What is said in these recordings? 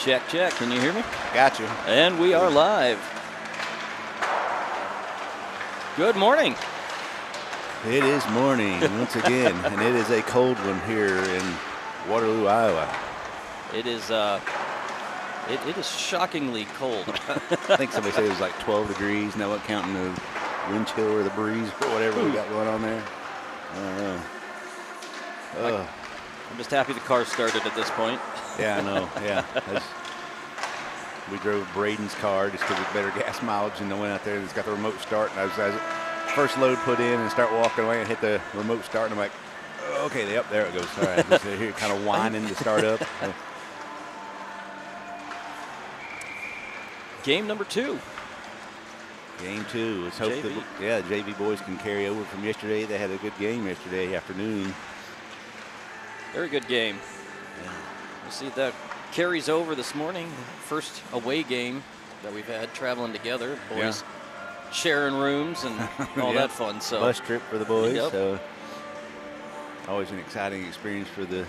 Check, check. Can you hear me? Got you. And we are live. Good morning. It is morning once again, and it is a cold one here in Waterloo, Iowa. It is it is shockingly cold. I think somebody said it was like 12 degrees. Now, what counting the wind chill or the breeze or whatever we got going on there? I don't know. I'm just happy the car started at this point. Yeah, I know. Yeah. We drove Braden's car just because it's better gas mileage, and I went out there and it's got the remote start. And I was first load put in and start walking away and hit the remote start, and I'm like, oh, okay, yep, there it goes. All right, just here kind of whining to start up. Game number 2. Game 2. Let's hope the JV boys can carry over from yesterday. They had a good game yesterday afternoon. Very good game. Yeah. You see that carries over this morning. First away game that we've had traveling together. Boys sharing rooms and all that fun. So bus trip for the boys. Yep. So always an exciting experience for the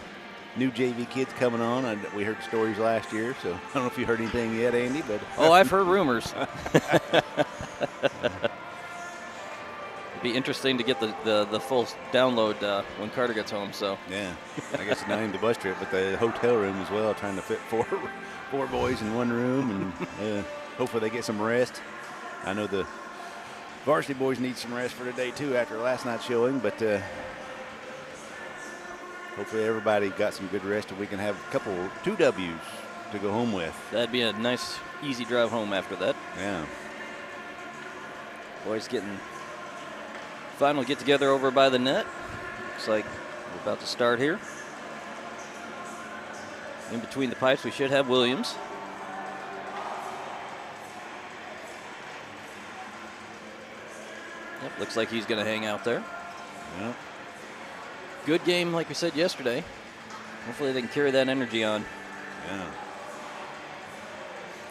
new JV kids coming on. We heard stories last year, so I don't know if you heard anything yet, Andy. But I've heard rumors. It'd be interesting to get the full download when Carter gets home. So yeah, I guess it's not even the bus trip, but the hotel room as well. Trying to fit four boys in one room, and hopefully they get some rest. I know the varsity boys need some rest for today too after last night's showing, but hopefully everybody got some good rest and we can have 2 W's to go home with. That'd be a nice, easy drive home after that. Yeah. Boys getting final get together over by the net. Looks like we're about to start here. In between the pipes, we should have Williams. Yep, looks like he's going to hang out there. Yep. Good game, like we said yesterday. Hopefully they can carry that energy on. Yeah.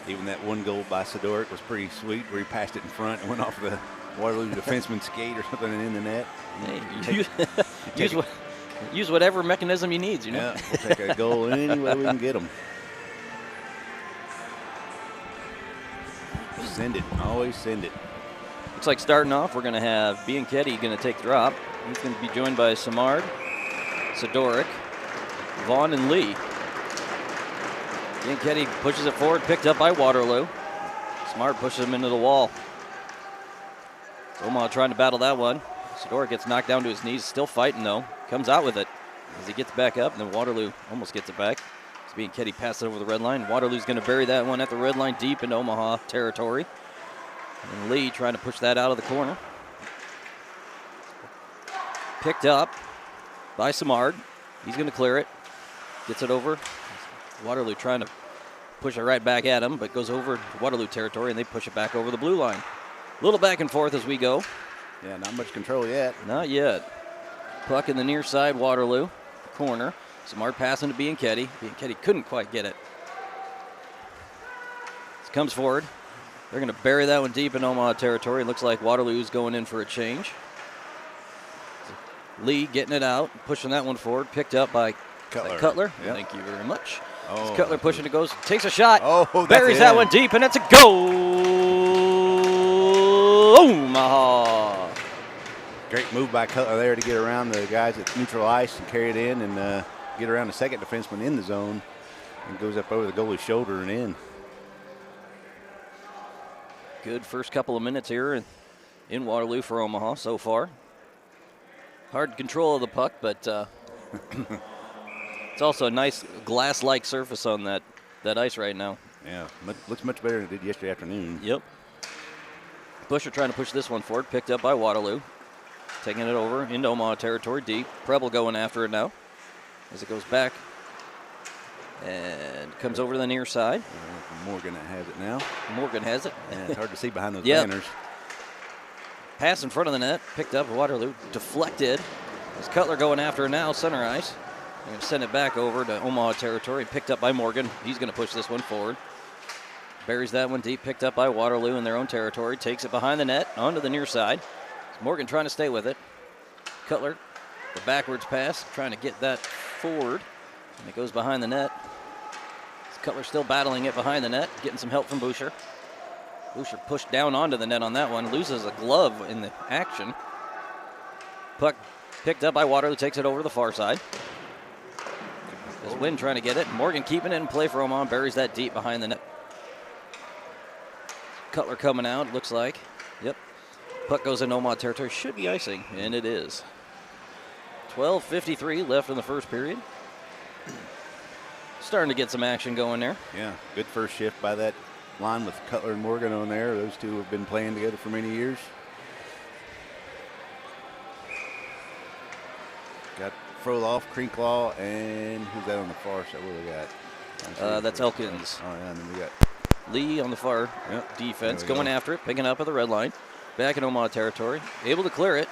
Even that one goal by Sidoric was pretty sweet, where he passed it in front and went off the Waterloo defenseman's skate or something and in the net. Hey, use whatever mechanism he needs, you know? Yeah, we'll take a goal any way we can get them. Send it. Always send it. Looks like starting off, we're going to have Bianchetti going to take the drop. He's going to be joined by Samard, Sidoric, Vaughn, and Lee. Bianchetti pushes it forward, picked up by Waterloo. Smart pushes him into the wall. Omaha trying to battle that one. Sidoric gets knocked down to his knees, still fighting though. Comes out with it as he gets back up, and then Waterloo almost gets it back. As Bianchetti passes it over the red line. Waterloo's going to bury that one at the red line deep into Omaha territory. And Lee trying to push that out of the corner. Picked up by Samard. He's going to clear it. Gets it over. Waterloo trying to push it right back at him, but goes over to Waterloo territory, and they push it back over the blue line. A little back and forth as we go. Yeah, not much control yet. Not yet. Puck in the near side, Waterloo. Corner. Samard passing to Bianchetti. Bianchetti couldn't quite get it. This comes forward. They're going to bury that one deep in Omaha territory. Looks like Waterloo's going in for a change. Lee getting it out, pushing that one forward. Picked up by Cutler. Yep. Thank you very much. Oh, As Cutler pushing it goes, takes a shot. Oh, buries that one deep, and it's a goal. Omaha. Great move by Cutler there to get around the guys at neutral ice and carry it in and get around the second defenseman in the zone, and goes up over the goalie's shoulder and in. Good first couple of minutes here in Waterloo for Omaha so far. Hard control of the puck, but it's also a nice glass-like surface on that ice right now. Yeah, looks much better than it did yesterday afternoon. Yep. Busher trying to push this one forward, picked up by Waterloo. Taking it over into Omaha territory deep. Preble going after it now as it goes back and comes over to the near side. Morgan has it now. Morgan has it. Yeah, it's hard to see behind those banners. Pass in front of the net, picked up Waterloo, deflected. As Cutler going after it now, center ice. They're going to send it back over to Omaha territory, picked up by Morgan. He's going to push this one forward. Buries that one deep, picked up by Waterloo in their own territory. Takes it behind the net, onto the near side. Morgan trying to stay with it. Cutler, the backwards pass, trying to get that forward. And it goes behind the net. Cutler still battling it behind the net, getting some help from Boucher. Boucher pushed down onto the net on that one, loses a glove in the action. Puck picked up by Waterloo, takes it over to the far side. There's Wynn trying to get it. Morgan keeping it in play for Omaha, buries that deep behind the net. Cutler coming out, looks like. Yep. Puck goes in Omaha territory, should be icing, and it is. 12:53 left in the first period. Starting to get some action going there. Yeah, good first shift by that line with Cutler and Morgan on there. Those two have been playing together for many years. Got Froloff, Crinklaw, and who's that on the far side? What do we got? That's Elkins. Oh, yeah, and then we got Lee on the far defense, going after it, picking up at the red line. Back in Omaha territory, able to clear it.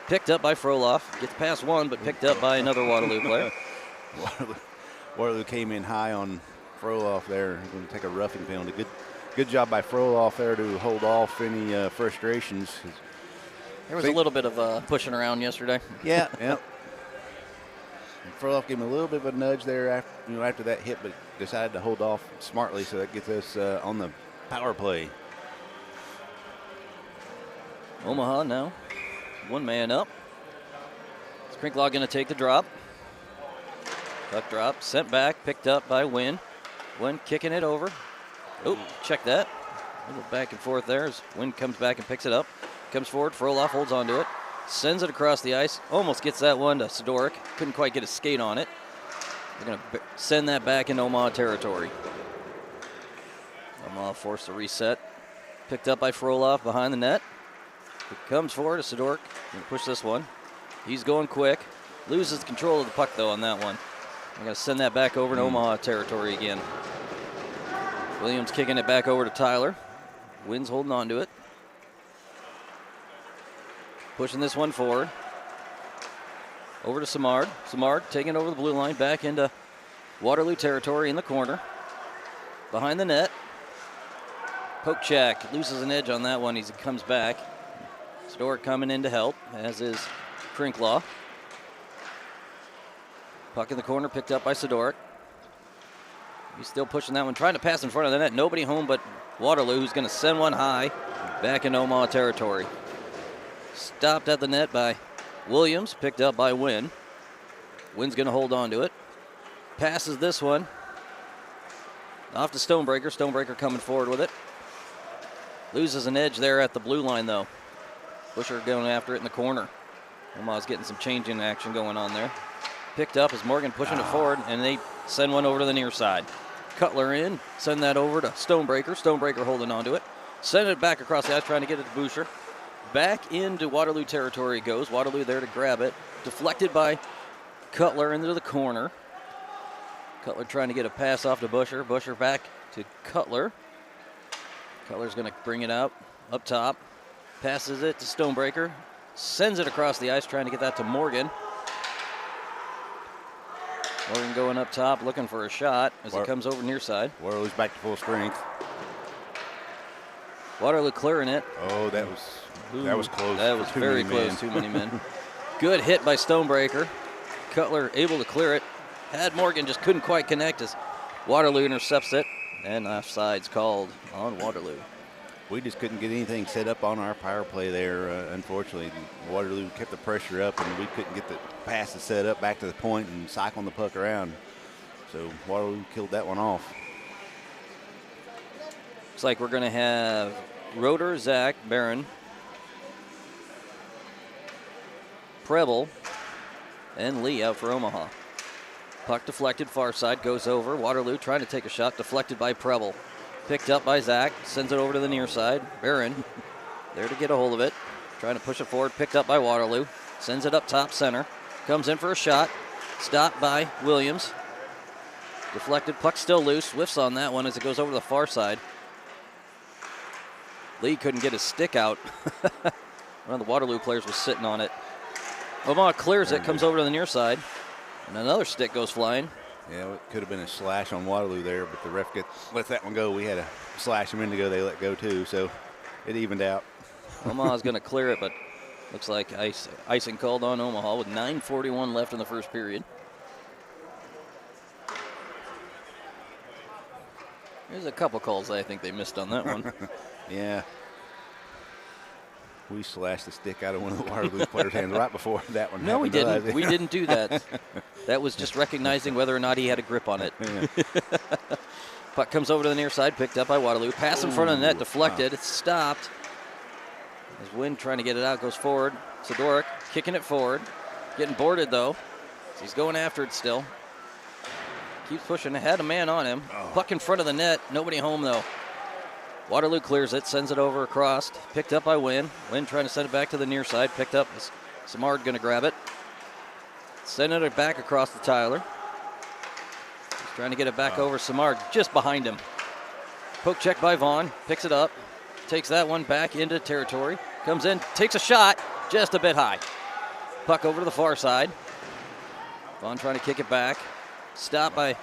Picked up by Froloff. Gets past one, but picked up by another Waterloo player. Waterloo came in high on Froloff there. Going to take a roughing penalty. Good job by Froloff there to hold off any frustrations. There was a little bit of pushing around yesterday. Yeah, yeah. Froloff gave him a little bit of a nudge there after that hit, but decided to hold off smartly, so that gets us on the power play. Omaha now, one man up. Crinklaw going to take the drop. Puck drop, sent back, picked up by Wynn. Wynn kicking it over. Oh, check that. A little back and forth there as Wynn comes back and picks it up. Comes forward, Froloff holds onto it. Sends it across the ice. Almost gets that one to Sidoric. Couldn't quite get a skate on it. They're going to send that back in Omaha territory. Omaha forced to reset. Picked up by Froloff behind the net. It comes forward to Sidoric. Going to push this one. He's going quick. Loses control of the puck, though, on that one. I'm going to send that back over to Omaha territory again. Williams kicking it back over to Tyler. Wynn's holding on to it. Pushing this one forward. Over to Samard. Samard taking over the blue line, back into Waterloo territory in the corner. Behind the net. Poke check. Loses an edge on that one as he comes back. Sidoric coming in to help, as is Crinklaw. Puck in the corner, picked up by Sidoric. He's still pushing that one, trying to pass in front of the net. Nobody home but Waterloo, who's going to send one high back in Omaha territory. Stopped at the net by Williams, picked up by Wynn. Wynn's going to hold on to it. Passes this one off to Stonebreaker. Stonebreaker coming forward with it. Loses an edge there at the blue line, though. Busher going after it in the corner. Omaha's getting some changing action going on there. Picked up as Morgan pushing it forward, and they send one over to the near side. Cutler in, send that over to Stonebreaker. Stonebreaker holding on to it. Send it back across the ice, trying to get it to Boucher. Back into Waterloo territory goes. Waterloo there to grab it. Deflected by Cutler into the corner. Cutler trying to get a pass off to Busher. Busher back to Cutler. Cutler's going to bring it out up top. Passes it to Stonebreaker. Sends it across the ice, trying to get that to Morgan. Morgan going up top, looking for a shot as it comes over near side. Waterloo's back to full strength. Waterloo clearing it. Oh, that was close. That was very close. Too many men. Good hit by Stonebreaker. Cutler able to clear it. Had Morgan, just couldn't quite connect as Waterloo intercepts it. And offsides called on Waterloo. We just couldn't get anything set up on our power play there, unfortunately. Waterloo kept the pressure up, and we couldn't get the passes set up back to the point and cycling the puck around. So Waterloo killed that one off. Looks like we're going to have Roeder, Zach, Barron, Preble, and Lee out for Omaha. Puck deflected, far side, goes over. Waterloo trying to take a shot, deflected by Preble. Picked up by Zach, sends it over to the near side. Barron there to get a hold of it. Trying to push it forward, picked up by Waterloo. Sends it up top center. Comes in for a shot. Stopped by Williams. Deflected, puck still loose. Whiffs on that one as it goes over to the far side. Lee couldn't get his stick out. One of the Waterloo players was sitting on it. Omaha clears it, comes over to the near side. And another stick goes flying. Yeah, it could have been a slash on Waterloo there, but the ref let that one go. We had a slash a minute ago. They let go too, so it evened out. Omaha's going to clear it, but looks like icing called on Omaha with 9:41 left in the first period. There's a couple calls I think they missed on that one. Yeah. We slashed the stick out of one of the Waterloo players' hands right before that one No, we happened. didn't. We didn't do that. That was just recognizing whether or not he had a grip on it. Yeah. Puck comes over to the near side, picked up by Waterloo. Pass in front of the net, deflected. It's stopped. As Wynn trying to get it out, goes forward. Sidoric kicking it forward. Getting boarded, though. He's going after it still. Keeps pushing ahead, a man on him. Puck in front of the net. Nobody home, though. Waterloo clears it, sends it over across. Picked up by Wynn. Wynn trying to send it back to the near side. Picked up. Samard going to grab it. Sending it back across to Tyler. He's trying to get it back over Samard, just behind him. Poke check by Vaughn. Picks it up. Takes that one back into territory. Comes in, takes a shot, just a bit high. Puck over to the far side. Vaughn trying to kick it back. Stopped by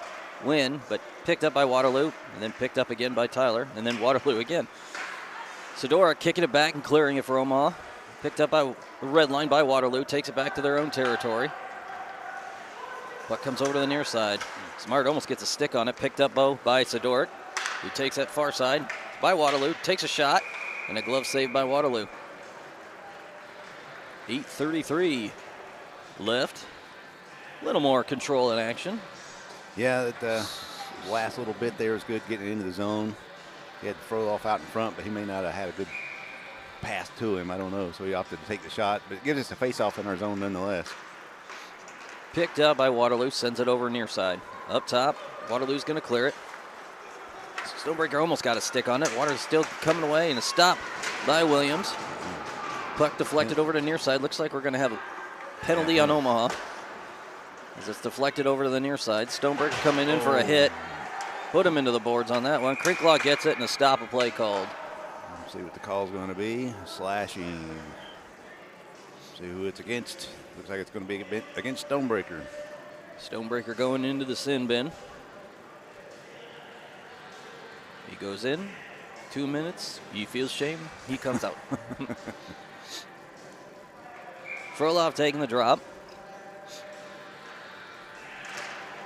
Wynn, but picked up by Waterloo, and then picked up again by Tyler, and then Waterloo again. Sedora kicking it back and clearing it for Omaha. Picked up by the red line by Waterloo, takes it back to their own territory. Puck comes over to the near side. Smart almost gets a stick on it, picked up by Sedoric, who takes that far side by Waterloo, takes a shot, and a glove save by Waterloo. 8:33 left. A little more control in action. Yeah, that last little bit there was good getting into the zone. He had Froloff out in front, but he may not have had a good pass to him. I don't know, so he opted to take the shot. But it gives us a face-off in our zone nonetheless. Picked up by Waterloo, sends it over near side. Up top, Waterloo's going to clear it. Stonebreaker almost got a stick on it. Water's still coming away, and a stop by Williams. Puck deflected over to near side. Looks like we're going to have a penalty on Omaha. As it's deflected over to the near side. Stonebreaker coming in for a hit. Put him into the boards on that one. Crinklaw gets it, and a stop of play called. Let's see what the call's going to be. Slashing. See who it's against. Looks like it's going to be against Stonebreaker. Stonebreaker going into the sin bin. He goes in. 2 minutes. He feels shame. He comes out. Frolov taking the drop.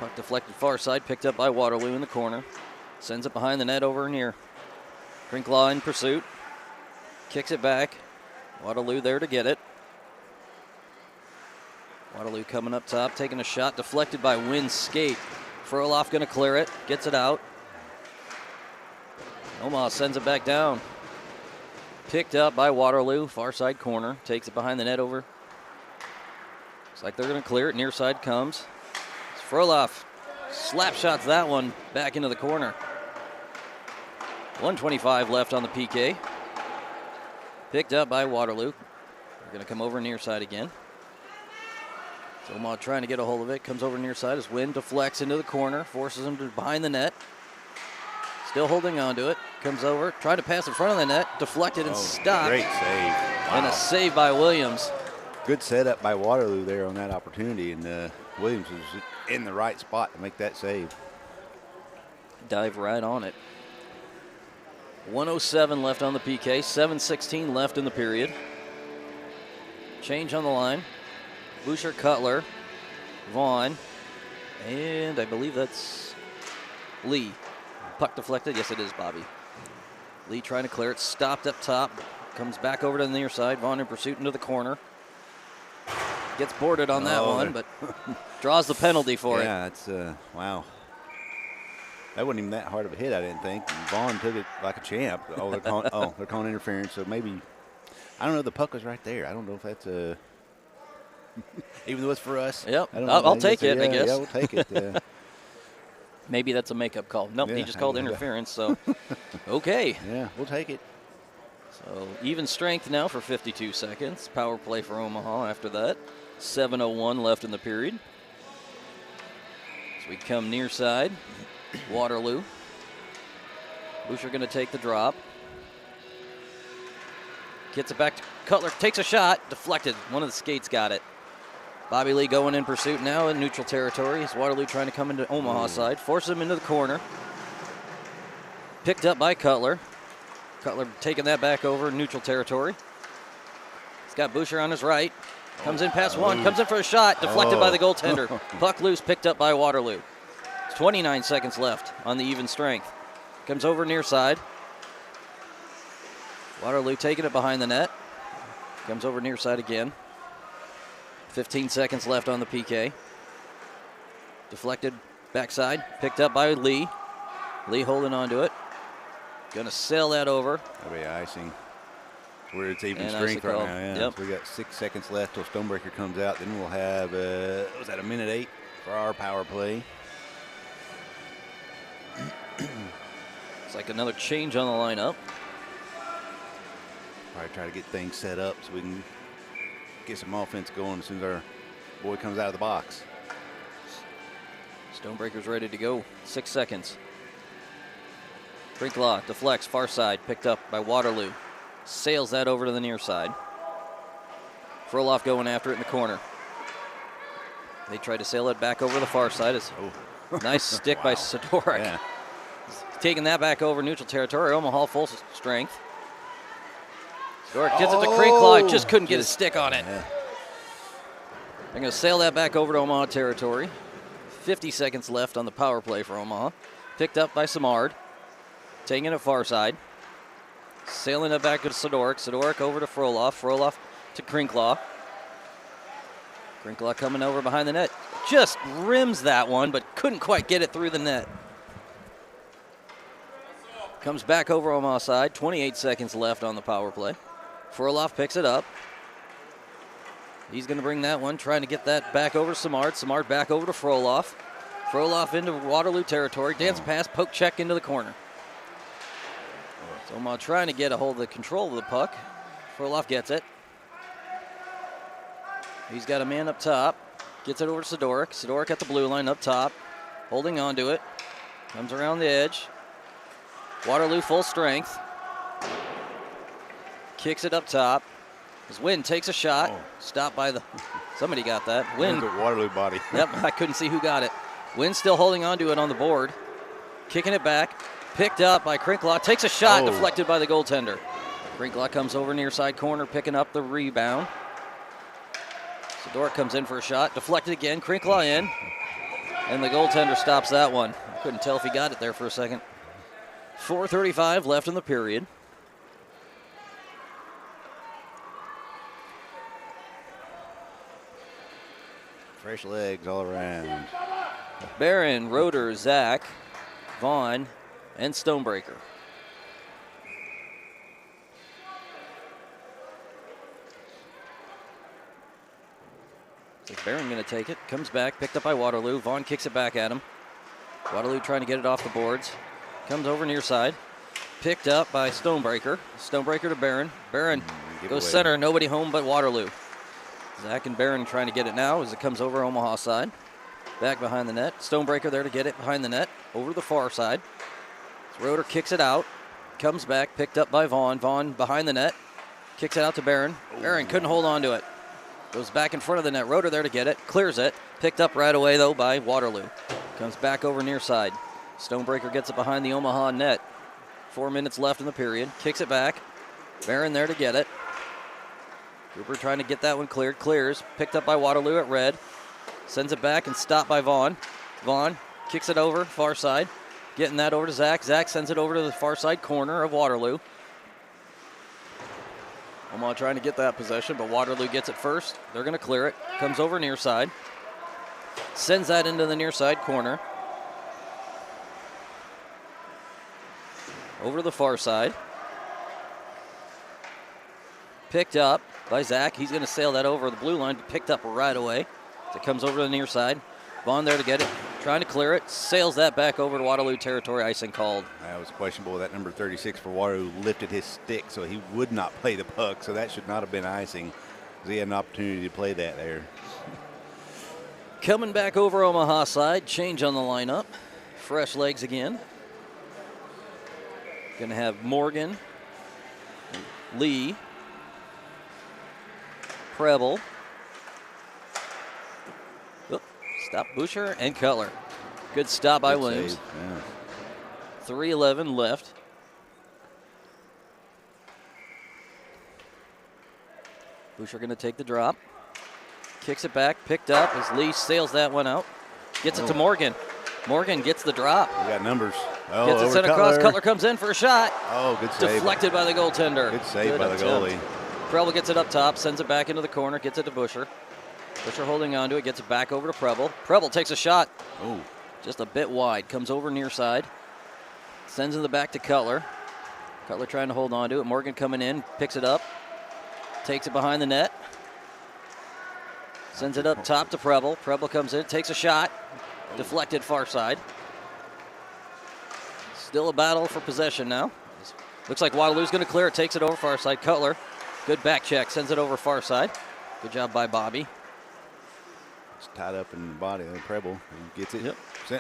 Puck deflected far side, picked up by Waterloo in the corner. Sends it behind the net over near. Crinklaw in pursuit. Kicks it back. Waterloo there to get it. Waterloo coming up top, taking a shot, deflected by Wynn's skate. Froloff going to clear it, gets it out. Omaha sends it back down. Picked up by Waterloo, far side corner. Takes it behind the net over. Looks like they're going to clear it. Near side comes. Froloff slap shots that one back into the corner. 1:25 left on the PK. Picked up by Waterloo. They're going to come over near side again. So Omaha trying to get a hold of it. Comes over near side as Wynn deflects into the corner. Forces him to behind the net. Still holding on to it. Comes over. Trying to pass in front of the net. Deflected and stopped. Great save. Wow. And a save by Williams. Good setup by Waterloo there on that opportunity. And Williams was in the right spot to make that save. Dive right on it. 1:07 left on the PK. 7:16 left in the period. Change on the line. Boucher, Cutler, Vaughn, and I believe that's Lee. Puck deflected. Yes, it is Bobby. Lee trying to clear it. Stopped up top. Comes back over to the near side. Vaughn in pursuit into the corner. Gets boarded on that one, but draws the penalty for it. Yeah, it's, wow. That wasn't even that hard of a hit, I didn't think. And Vaughn took it like a champ. Oh, they're calling interference, so maybe, I don't know, the puck was right there. I don't know if that's a, even though it's for us. Yep, I don't know, I'll take it, yeah, I guess. Yeah, we'll take it. Yeah. Maybe that's a makeup call. Nope, he Yeah, just called interference, so okay. Yeah, we'll take it. So even strength now for 52 seconds. Power play for Omaha after that. 7:01 left in the period. As we come near side, Waterloo. Boucher going to take the drop. Gets it back to Cutler. Takes a shot. Deflected. One of the skates got it. Bobby Lee going in pursuit now in neutral territory. As Waterloo trying to come into Omaha side. Forces him into the corner. Picked up by Cutler. Cutler taking that back over neutral territory. He's got Boucher on his right. Comes in past one. Comes in for a shot. Deflected by the goaltender. Puck loose. Picked up by Waterloo. 29 seconds left on the even strength. Comes over near side. Waterloo taking it behind the net. Comes over near side again. 15 seconds left on the PK. Deflected backside. Picked up by Lee. Lee holding on to it. Gonna sail that over. That'll be icing. Where it's even And strength right icicle. now. Yeah. Yep. So we got 6 seconds left till Stonebreaker comes out. Then we'll have, was that a minute 8 for our power play? It's like another change on the lineup. Probably try to get things set up so we can get some offense going as soon as our boy comes out of the box. Stonebreaker's ready to go. 6 seconds. Trinklaw deflects far side. Picked up by Waterloo. Sails that over to the near side. Froloff going after it in the corner. They try to sail it back over the far side. It's nice stick by Sidoric. Yeah. Taking that back over neutral territory. Omaha full strength. Sidoric gets it to Crinklaw. Just couldn't get his stick on it. Yeah. They're going to sail that back over to Omaha territory. 50 seconds left on the power play for Omaha. Picked up by Samard. Taking it far side. Sailing it back to Sidoric. Sidoric over to Froloff. Froloff to Crinklaw. Crinklaw coming over behind the net. Just rims that one, but couldn't quite get it through the net. Comes back over Omaha side. 28 seconds left on the power play. Froloff picks it up. He's going to bring that one, trying to get that back over to Samard. Samard back over to Froloff. Froloff into Waterloo territory. Dance pass, poke check into the corner. So Omaha trying to get a hold of the control of the puck. Froloff gets it. He's got a man up top. Gets it over to Sidoric. Sidoric at the blue line up top. Holding on to it. Comes around the edge. Waterloo full strength. Kicks it up top. As Wynn takes a shot. Stopped by the... Somebody got that. Wynn. The Waterloo body. Yep, I couldn't see who got it. Wynn still holding on to it on the board. Kicking it back. Picked up by Crinklaw. Takes a shot. Deflected by the goaltender. Crinklaw comes over near side corner, picking up the rebound. Sidoric comes in for a shot. Deflected again. Crinklaw in. And the goaltender stops that one. I couldn't tell if he got it there for a second. 4:35 left in the period. Fresh legs all around. Barron, Roeder, Zach, Vaughn, and Stonebreaker. So Barron going to take it. Comes back, picked up by Waterloo. Vaughn kicks it back at him. Waterloo trying to get it off the boards. Comes over near side. Picked up by Stonebreaker. Stonebreaker to Barron. Barron goes center. Nobody home but Waterloo. Zach and Barron trying to get it now as it comes over Omaha side. Back behind the net. Stonebreaker there to get it behind the net. Over the far side. Roeder kicks it out. Comes back. Picked up by Vaughn. Vaughn behind the net. Kicks it out to Barron. Barron couldn't hold on to it. Goes back in front of the net. Roeder there to get it. Clears it. Picked up right away, though, by Waterloo. Comes back over near side. Stonebreaker gets it behind the Omaha net. 4 minutes left in the period. Kicks it back. Barron there to get it. Cooper trying to get that one cleared. Clears. Picked up by Waterloo at red. Sends it back and stopped by Vaughn. Vaughn kicks it over, far side. Getting that over to Zach. Zach sends it over to the far side corner of Waterloo. Omaha trying to get that possession, but Waterloo gets it first. They're going to clear it. Comes over near side. Sends that into the near side corner. Over to the far side. Picked up by Zach. He's going to sail that over the blue line. Picked up right away. As it comes over to the near side. Vaughn there to get it. Trying to clear it. Sails that back over to Waterloo territory. Icing called. That was questionable. That number 36 for Waterloo lifted his stick, so he would not play the puck. So that should not have been icing. He had an opportunity to play that there. Coming back over Omaha side. Change on the lineup. Fresh legs again. Going to have Morgan, Lee, Preble. Stop Boucher and Cutler. Good stop by Williams. Yeah. 3:11 left. Boucher going to take the drop. Kicks it back. Picked up as Lee sails that one out. Gets it to Morgan. Morgan gets the drop. We got numbers. Oh, Gets it over sent across. Cutler. Cutler comes in for a shot. Oh, good save. Deflected by the goaltender. Good save by the attempt. goalie. Preble gets it up top, sends it back into the corner, gets it to Busher. Busher holding on to it, gets it back over to Preble. Preble takes a shot. Oh. Just a bit wide. Comes over near side. Sends it back to Cutler. Cutler trying to hold on to it. Morgan coming in, picks it up. Takes it behind the net. Sends it up top to Preble. Preble comes in, takes a shot. Deflected far side. Still a battle for possession now. Looks like Waterloo's going to clear it. Takes it over far side. Cutler, good back check. Sends it over far side. Good job by Bobby. It's tied up in the body of Preble. He gets it. Yep.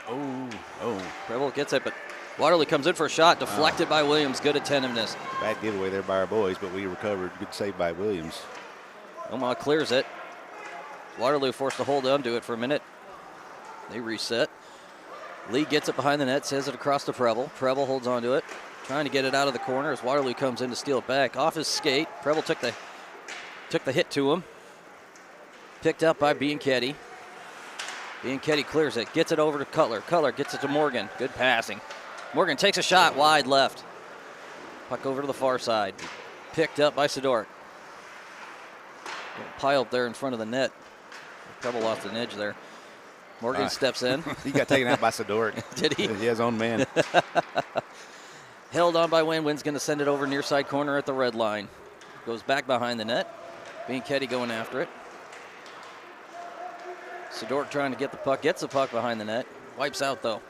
Oh. Preble gets it, but Waterloo comes in for a shot. Deflected by Williams. Good attentiveness. Bad giveaway there by our boys, but we recovered. Good save by Williams. Omaha clears it. Waterloo forced to hold on to it for a minute. They reset. Lee gets it behind the net, sends it across to Preble. Preble holds on to it, trying to get it out of the corner as Waterloo comes in to steal it back. Off his skate, Preble took the hit to him. Picked up by Bianchetti. Bianchetti clears it, gets it over to Cutler. Cutler gets it to Morgan. Good passing. Morgan takes a shot wide left. Puck over to the far side. Picked up by Sidork. Pile up there in front of the net. Preble lost an edge there. Morgan steps in. He got taken out by Sidork. Did he? He has own man. Held on by Wynn. Wynn's going to send it over near side corner at the red line. Goes back behind the net. Bianchetti going after it. Sidork trying to get the puck. Gets the puck behind the net. Wipes out, though.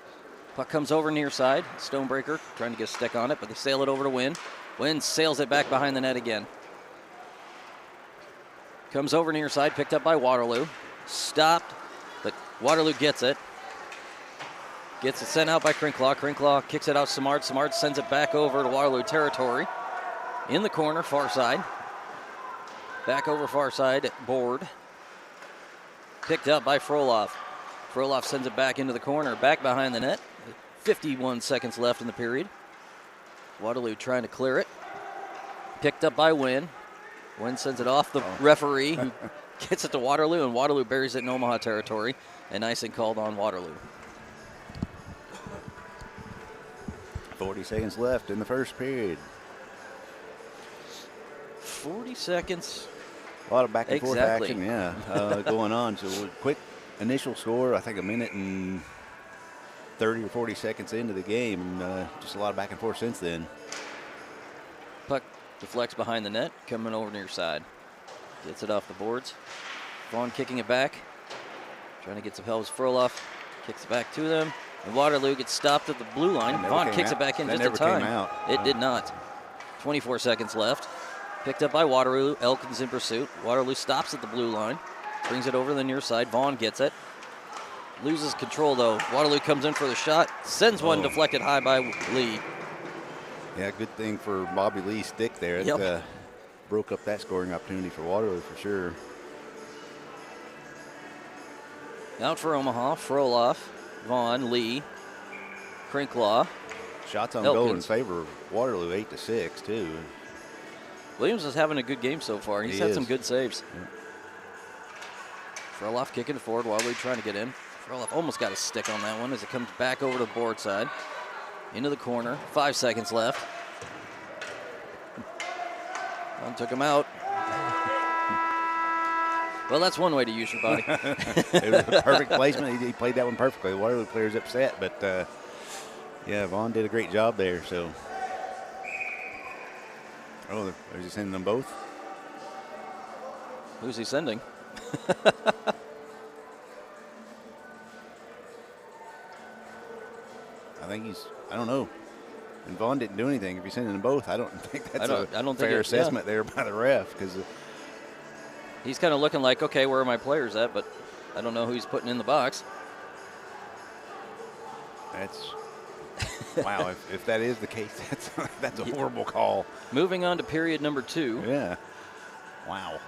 Puck comes over near side. Stonebreaker trying to get a stick on it, but they sail it over to Wynn. Wynn sails it back behind the net again. Comes over near side. Picked up by Waterloo. Stopped, but Waterloo gets it. Gets it sent out by Crinklaw. Crinklaw kicks it out to Samard. Samard sends it back over to Waterloo territory. In the corner, far side. Back over far side, board. Picked up by Frolov. Frolov sends it back into the corner, back behind the net. 51 seconds left in the period. Waterloo trying to clear it. Picked up by Wynn. Wynn sends it off the referee, who gets it to Waterloo, and Waterloo buries it in Omaha territory. And icing called on Waterloo. 40 seconds left in the first period. 40 seconds. A lot of back and forth Exactly. action, going on. So quick initial score, I think a minute and 30 or 40 seconds into the game. Just a lot of back and forth since then. Puck deflects behind the net, coming over near side. Gets it off the boards. Vaughn kicking it back. Trying to get some help. Frolov kicks it back to them. And Waterloo gets stopped at the blue line. Vaughn kicks it back in just in time. It did not. 24 seconds left. Picked up by Waterloo. Elkins in pursuit. Waterloo stops at the blue line. Brings it over to the near side. Vaughn gets it. Loses control, though. Waterloo comes in for the shot. Sends one deflected high by Lee. Yeah, good thing for Bobby Lee's stick there. It broke up that scoring opportunity for Waterloo for sure. Out for Omaha. Frolov, Vaughn, Lee, Crinklaw. Shots on Elkins. goal in favor of Waterloo, 8-6 too. Williams is having a good game so far. He's had some good saves. Yep. Frolov kicking it forward. Waterloo trying to get in. Frolov almost got a stick on that one as it comes back over to the board side. Into the corner. 5 seconds left. One took him out. Well, that's one way to use your body. It was a perfect placement. He played that one perfectly. The Waterloo player's upset, but Vaughn did a great job there. So, is he sending them both? Who's he sending? I don't know. And Vaughn didn't do anything. If he's sending them both, I don't think that's a fair assessment there by the ref, because he's kind of looking like, okay, where are my players at? But I don't know who he's putting in the box. That's wow. If that is the case, that's a horrible call. Moving on to period number 2. Yeah. Wow.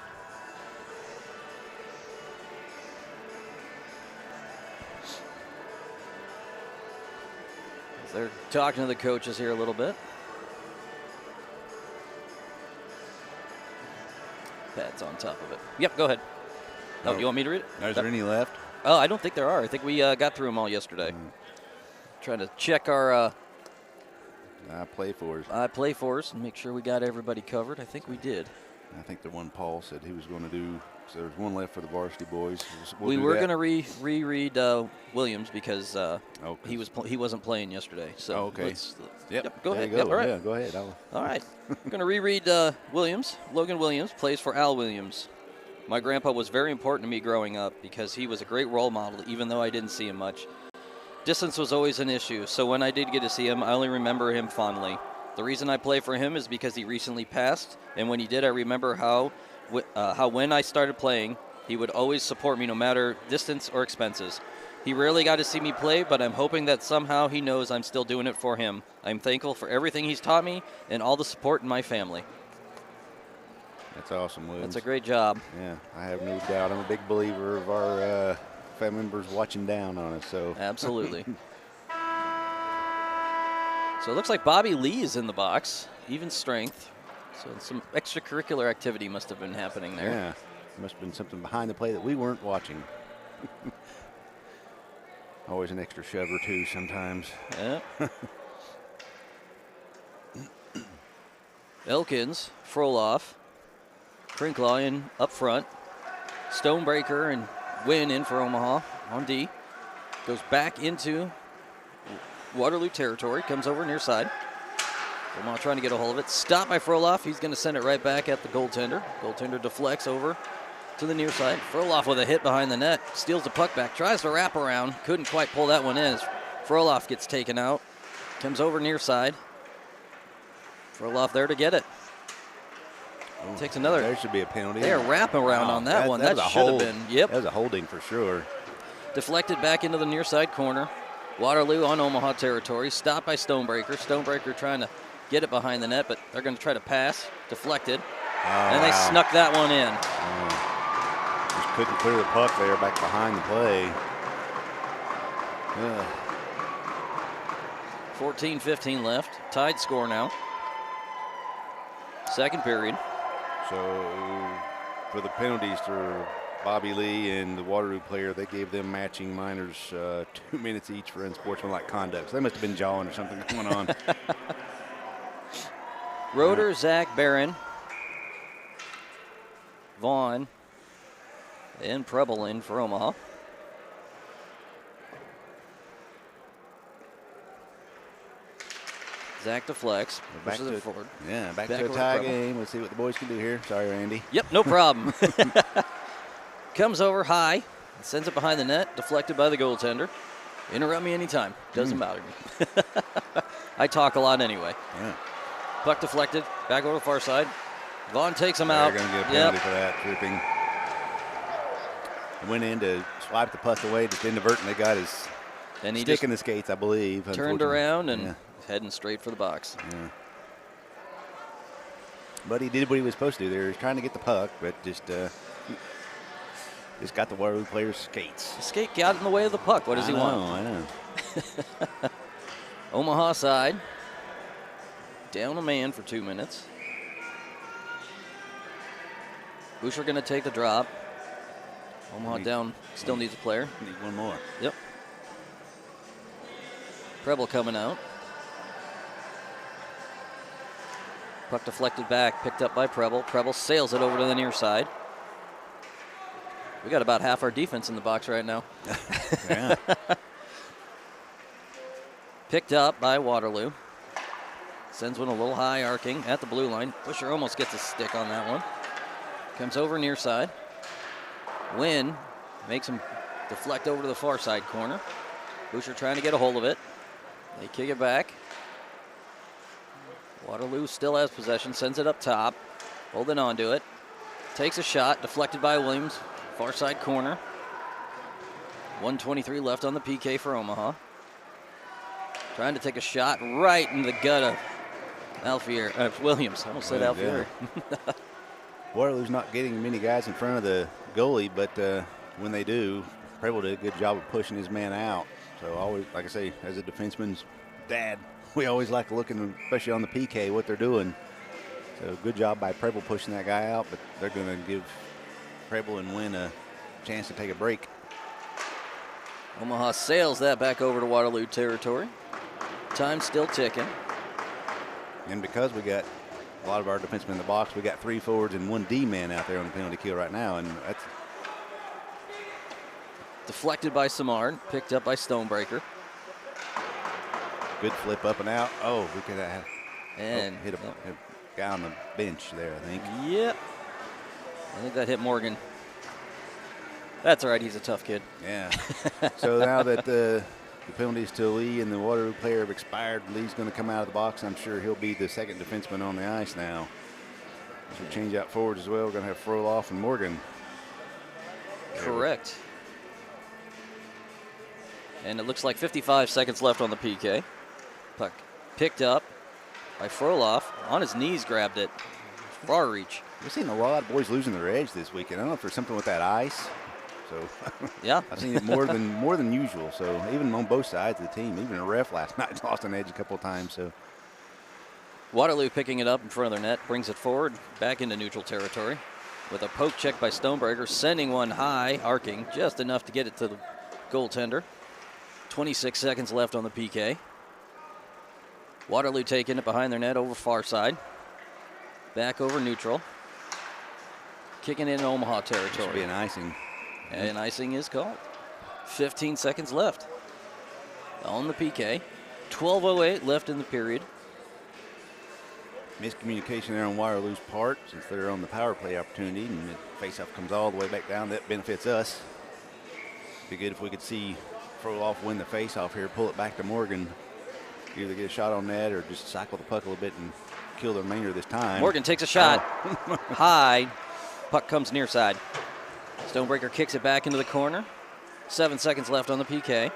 They're talking to the coaches here a little bit. Pat's on top of it. Yep, go ahead. Oh, you want me to read it? Is there any left? Oh, I don't think there are. I think we got through them all yesterday. Trying to check our I play fours. I play fours and make sure we got everybody covered. I think we did. I think the one Paul said he was going to do. So there's one left for the varsity boys. We were going to reread Williams because okay. he wasn't playing yesterday. So okay. Yep. Go ahead. Go. Yep, all right. Yeah, go ahead. All right. I'm going to reread Williams. Logan Williams plays for Al Williams. My grandpa was very important to me growing up because he was a great role model, even though I didn't see him much. Distance was always an issue, so when I did get to see him, I only remember him fondly. The reason I play for him is because he recently passed, and when he did, I remember how when I started playing, he would always support me no matter distance or expenses. He rarely got to see me play, but I'm hoping that somehow he knows I'm still doing it for him. I'm thankful for everything he's taught me and all the support in my family. That's awesome, Williams. That's a great job. Yeah, I have no doubt. I'm a big believer of our family members watching down on us. So absolutely. So it looks like Bobby Lee is in the box, even strength. So some extracurricular activity must have been happening there. Yeah, must have been something behind the play that we weren't watching. Always an extra shove or two sometimes. Yeah. Elkins, Froloff, Crinklaw in up front. Stonebreaker and Wynn in for Omaha on D. Goes back into Waterloo territory, comes over near side. Omaha trying to get a hold of it. Stopped by Froloff. He's going to send it right back at the goaltender. Goaltender deflects over to the near side. Froloff with a hit behind the net. Steals the puck back. Tries to wrap around. Couldn't quite pull that one in. Froloff gets taken out. Comes over near side. Froloff there to get it. Takes another. There should be a penalty. They are wrapping around on that one. That should have been. Yep. That was a holding for sure. Deflected back into the near side corner. Waterloo on Omaha territory. Stopped by Stonebreaker. Stonebreaker trying to get it behind the net, but they're going to try to pass. Deflected. And they snuck that one in. Just couldn't clear the puck there back behind the play. 14-15 left. Tied score now. Second period. So for the penalties for Bobby Lee and the Waterloo player, they gave them matching minors 2 minutes each for unsportsmanlike conduct. So they must have been jawing or something going on. Roeder, Zach, Barron, Vaughn, and Preble in for Omaha. Zach deflects. Back to forward. Yeah, back to a tie game. Let's see what the boys can do here. Sorry, Randy. Yep, no problem. Comes over high, sends it behind the net, deflected by the goaltender. Interrupt me anytime. Doesn't bother me. I talk a lot anyway. Yeah. Puck deflected, back over the far side. Vaughn takes him out. They're going to get a penalty for that, tripping. Went in to swipe the puck away, just inadvertent. They got his stick in the skates, I believe. Turned around and heading straight for the box. Yeah. But he did what he was supposed to do there. He was trying to get the puck, but just got the Waterloo player's skates. The skate got in the way of the puck. What does he want? I know. Omaha side. Down a man for 2 minutes. Boucher going to take the drop. Omaha down, still needs a player. Need one more. Yep. Preble coming out. Puck deflected back, picked up by Preble. Preble sails it over to the near side. We got about half our defense in the box right now. Yeah. Picked up by Waterloo. Sends one a little high, arcing at the blue line. Busher almost gets a stick on that one. Comes over near side. Wynn makes him deflect over to the far side corner. Busher trying to get a hold of it. They kick it back. Waterloo still has possession, sends it up top, holding on to it. Takes a shot, deflected by Williams, far side corner. 1:23 left on the PK for Omaha. Trying to take a shot right in the gut of Williams. I almost said Alfieri. Yeah. Waterloo's not getting many guys in front of the goalie, but when they do, Preble did a good job of pushing his man out. So always, like I say, as a defenseman's dad, we always like looking, especially on the PK, what they're doing. So good job by Preble pushing that guy out, but they're going to give Preble and Wynn a chance to take a break. Omaha sails that back over to Waterloo territory. Time still ticking. And because we got a lot of our defensemen in the box, we got 3 forwards and 1 D-man out there on the penalty kill right now, and that's Deflected by Samard, picked up by Stonebreaker. good flip up and out. Oh, we could have And hit a guy on the bench there, I think. Yep. I think that hit Morgan. That's all right. He's a tough kid. Yeah. So now that the penalties to Lee and the Waterloo player have expired, Lee's going to come out of the box. I'm sure he'll be the second defenseman on the ice now. So change out forwards as well. We're going to have Froloff and Morgan. Correct. And it looks like 55 seconds left on the PK. Puck picked up by Froloff. On his knees, grabbed it. Far reach. We've seen a lot of boys losing their edge this weekend. I don't know if there's something with that ice. So yeah, I've seen it more than usual. So even on both sides of the team, even a ref last night lost an edge a couple of times. So Waterloo picking it up in front of their net, brings it forward, back into neutral territory with a poke check by Stonebreaker, sending one high, arcing, just enough to get it to the goaltender. 26 seconds left on the PK. Waterloo taking it behind their net over far side. Back over neutral. Kicking in Omaha territory. Should be an icing. And icing is called. 15 seconds left on the PK. 12:08 left in the period. Miscommunication there on Waterloo's part since they're on the power play opportunity, and the faceoff comes all the way back down. That benefits us. Be good if we could see Froloff win the faceoff here, pull it back to Morgan, either get a shot on net or just cycle the puck a little bit and kill the remainder of this time. Morgan takes a shot. High. Puck comes near side. Stonebreaker kicks it back into the corner. 7 seconds left on the PK.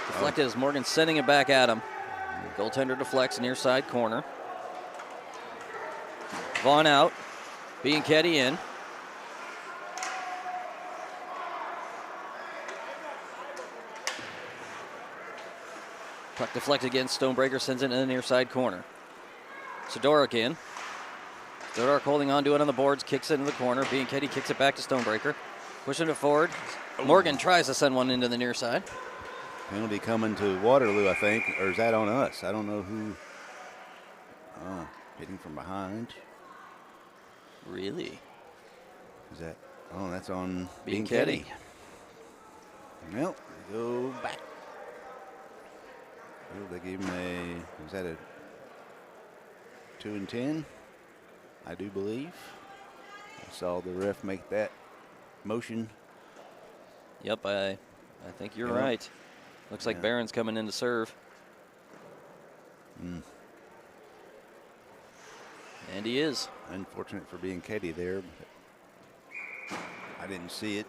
Deflected as Morgan sending it back at him. Goaltender deflects near side corner. Vaughn out. Bianchetti in. Puck deflected again. Stonebreaker sends it in the near side corner. Sidoric in. Sidoric holding on to it on the boards, kicks it into the corner. Bianchetti kicks it back to Stonebreaker. Pushing it forward. Morgan tries to send one into the near side. Penalty coming to Waterloo, I think, or is that on us? I don't know who. Oh, hitting from behind. Really? Is that? Oh, that's on Bianchetti. Well, go back. Well, they gave him a. Was that a 2 and 10? I do believe. I saw the ref make that motion. Yep, I think you're right. Looks like Barron's coming in to serve. And he is. Unfortunate for being Katie there, but I didn't see it.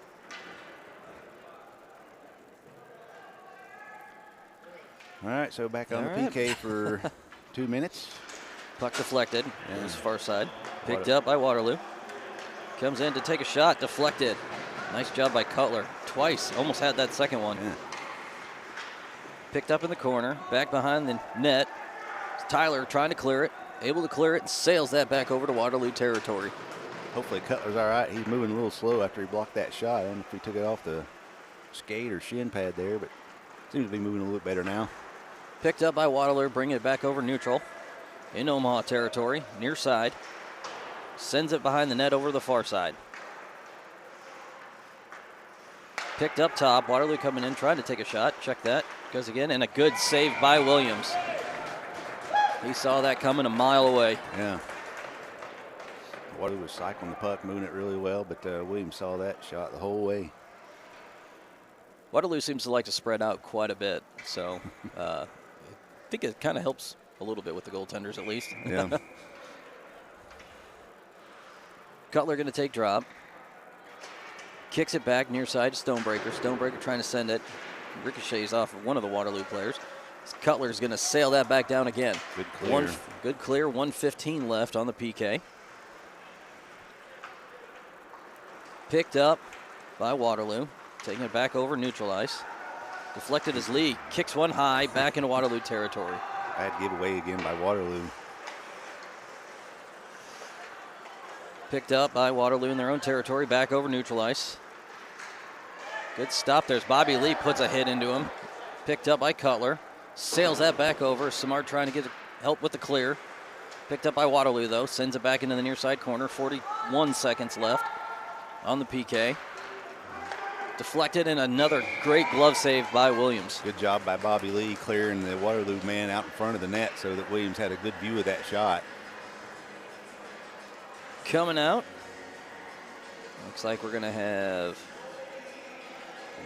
All right, so back on the PK for 2 minutes. Puck deflected. It was far side. Picked up by Waterloo. Comes in to take a shot. Deflected. Nice job by Cutler. Twice. Almost had that second one. Yeah. Picked up in the corner. Back behind the net. Tyler trying to clear it. Able to clear it and sails that back over to Waterloo territory. Hopefully Cutler's all right. He's moving a little slow after he blocked that shot. I don't know if he took it off the skate or shin pad there, but seems to be moving a little better now. Picked up by Waterloo, bringing it back over neutral. In Omaha territory, near side. Sends it behind the net over the far side. Picked up top. Waterloo coming in, trying to take a shot. Check that. Goes again, and a good save by Williams. He saw that coming a mile away. Yeah. Waterloo was cycling the puck, moving it really well, but Williams saw that shot the whole way. Waterloo seems to like to spread out quite a bit, so I think it kind of helps a little bit with the goaltenders at least. Yeah. Cutler going to take drop. Kicks it back near side to Stonebreaker. Stonebreaker trying to send it. Ricochets off of one of the Waterloo players. Cutler's going to sail that back down again. Good clear. Good clear. 1:15 left on the PK. Picked up by Waterloo. Taking it back over neutral ice. Deflected as Lee kicks one high back into Waterloo territory. Bad giveaway again by Waterloo. Picked up by Waterloo in their own territory, back over neutral ice. Good stop. There's Bobby Lee, puts a hit into him. Picked up by Cutler. sails that back over. Samard trying to get help with the clear. Picked up by Waterloo, though. Sends it back into the near side corner. 41 seconds left on the PK. Deflected, and another great glove save by Williams. Good job by Bobby Lee clearing the Waterloo man out in front of the net so that Williams had a good view of that shot. Coming out. Looks like we're going to have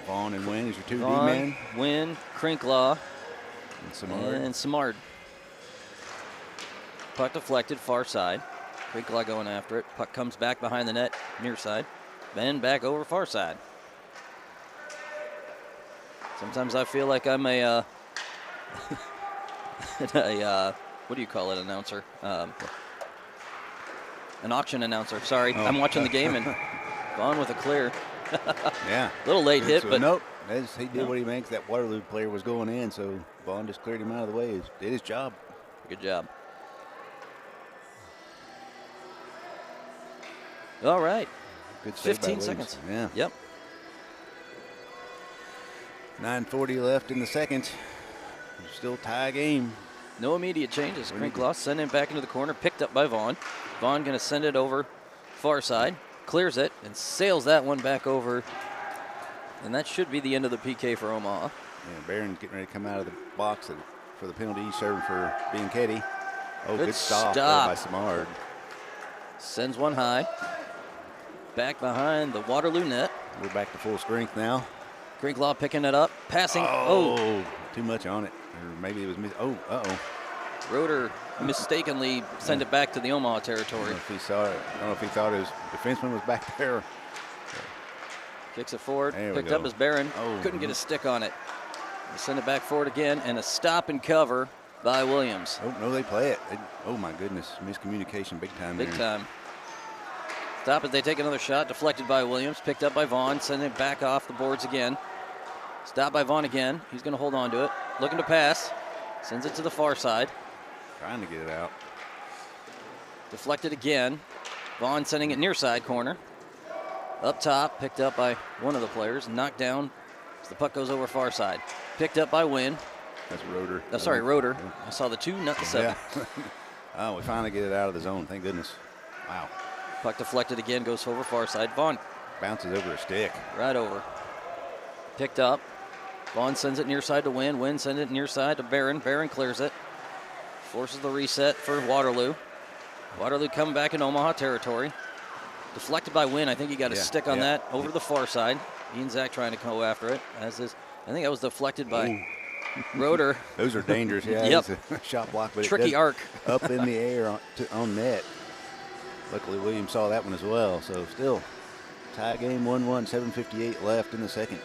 Vaughn and Wynn is your 2 Vaughn, D-men. Wynn, Crinklaw, And Samard. and Samard. Puck deflected, far side. Crinklaw going after it. Puck comes back behind the net, near side. Then back over far side. Sometimes I feel like I'm a, what do you call it, announcer? An auction announcer, sorry. Oh. I'm watching the game and Vaughn with a clear. Yeah. Little late hit, So, but nope. He did what he makes. That Waterloo player was going in, so Vaughn just cleared him out of the way. He did his job. good job. All right. Good save by 15 Williams. seconds. Yeah. Yep. 9:40 left in the second. Still tie game. No immediate changes. Crinklaw sending it back into the corner, picked up by Vaughn. Vaughn going to send it over far side, clears it, and sails that one back over. And that should be the end of the PK for Omaha. Yeah, Barron getting ready to come out of the box for the penalty, serving for Bianchetti. Oh, good stop there by Samard. Sends one high. Back behind the Waterloo net. We're back to full strength now. Crinklaw picking it up, passing. Oh, too much on it. Or maybe it was uh-oh. Roeder mistakenly sent it back to the Omaha territory. I don't know if he saw it. I don't know if he thought his defenseman was back there. Kicks it forward, There we picked go. up as Barron. Oh. Couldn't get a stick on it. They send it back forward again, and a stop and cover by Williams. Oh, no, they play it. Oh, my goodness. Miscommunication big time Big there. time. Stop it, they take another shot, deflected by Williams, picked up by Vaughn, sending it back off the boards again. Stopped by Vaughn again. He's going to hold on to it. Looking to pass. Sends it to the far side. Trying to get it out. Deflected again. Vaughn sending it near side corner. Up top, picked up by one of the players. Knocked down as the puck goes over far side. Picked up by Wynn. That's Roeder. Oh, sorry, Roeder. I saw the 2, not the 7. Yeah. Oh, we finally get it out of the zone. Thank goodness. Wow. Puck deflected again, goes over far side. Vaughn Bounces over a stick. right over. Picked up. Vaughn sends it near side to Wynn. Wynn sends it near side to Barron. Barron clears it. Forces the reset for Waterloo. Waterloo coming back in Omaha territory. Deflected by Wynn. I think he got a stick on that over to the far side. Ian Zach trying to go after it. As is, I think that was deflected by Roeder. Those are dangerous. Yeah, Yep. it's a shot block, but Tricky it does arc. up in the air on net. Luckily, Williams saw that one as well. So still tie game 1-1, 7:58 left in the second.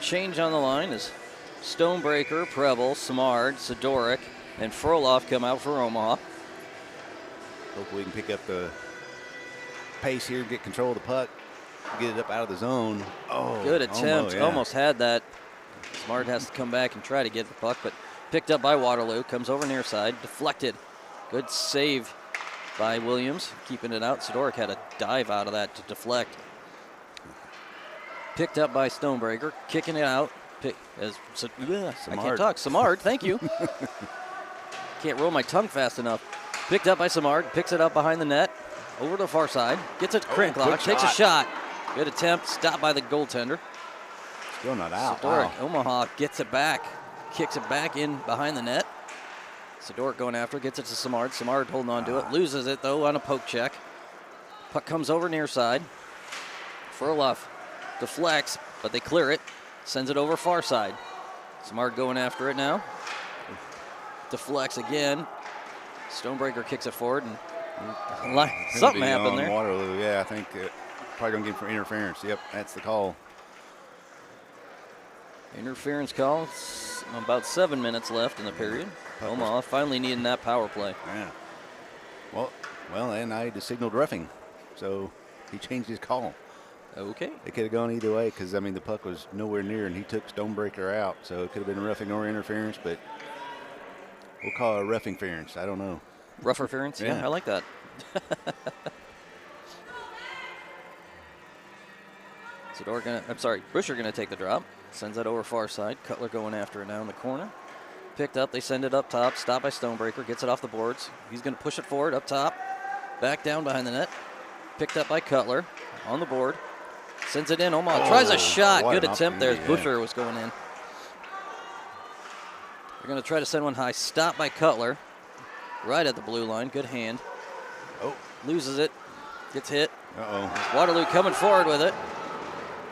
Change on the line is Stonebreaker, Preble, Samard, Sidoric, and Froloff come out for Omaha. Hopefully we can pick up the pace here, get control of the puck, get it up out of the zone. Oh, Good attempt. Almost had that. Smart has to come back and try to get the puck, but picked up by Waterloo. Comes over near side. Deflected. Good save by Williams, keeping it out. Sidoric had a dive out of that to deflect. Picked up by Stonebreaker. Kicking it out. I can't talk. Samard, thank you. Can't roll my tongue fast enough. Picked up by Samard. Picks it up behind the net. Over to the far side. Gets it to Crinklaw. good Takes a shot. shot. Good attempt. Stopped by the goaltender. Still not out. Sidoric, Wow. Omaha gets it back. Kicks it back in behind the net. Sidoric going after it. Gets it to Samard. Samard holding on to it. Loses it, though, on a poke check. Puck comes over near side. Froloff deflects, but they clear it. Sends it over far side. Samard going after it now. Deflects again. Stonebreaker kicks it forward, and something Penalty happened on there. Waterloo, yeah, I think probably going to get for interference. Yep, that's the call. Interference call. About 7 minutes left in the period. Omaha finally needing that power play. Yeah. Well, and I just signaled roughing, so he changed his call. Okay. It could have gone either way because, I mean, the puck was nowhere near, and he took Stonebreaker out, so it could have been roughing or interference, but we'll call it a roughing interference. I don't know. Rough interference? Yeah, Yeah. I like that. Busher gonna take the drop. Sends that over far side. Cutler going after it now in the corner. Picked up, they send it up top. Stopped by Stonebreaker, gets it off the boards. He's gonna push it forward up top. Back down behind the net. Picked up by Cutler on the board. Sends it in. Omaha tries a shot. Good attempt there as Busher was going in. They're going to try to send one high. Stopped by Cutler. Right at the blue line. Good hand. Oh. Loses it. Gets hit. Uh-oh. Waterloo coming forward with it.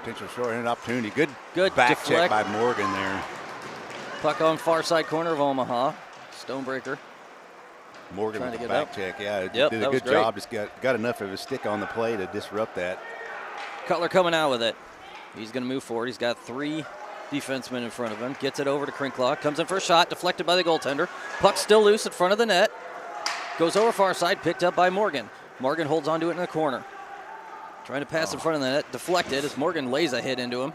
Potential short-handed opportunity. Good back deflect. check by Morgan there. Puck on far side corner of Omaha. Stonebreaker. Morgan trying with to the get back up. check. Yeah, Yep, did that a was good great. job. Just got enough of his stick on the play to disrupt that. Cutler coming out with it. He's going to move forward. He's got 3 defensemen in front of him. Gets it over to Crinklaw. Comes in for a shot. Deflected by the goaltender. Puck still loose in front of the net. Goes over far side. Picked up by Morgan. Morgan holds onto it in the corner. Trying to pass in front of the net. Deflected as Morgan lays a hit into him.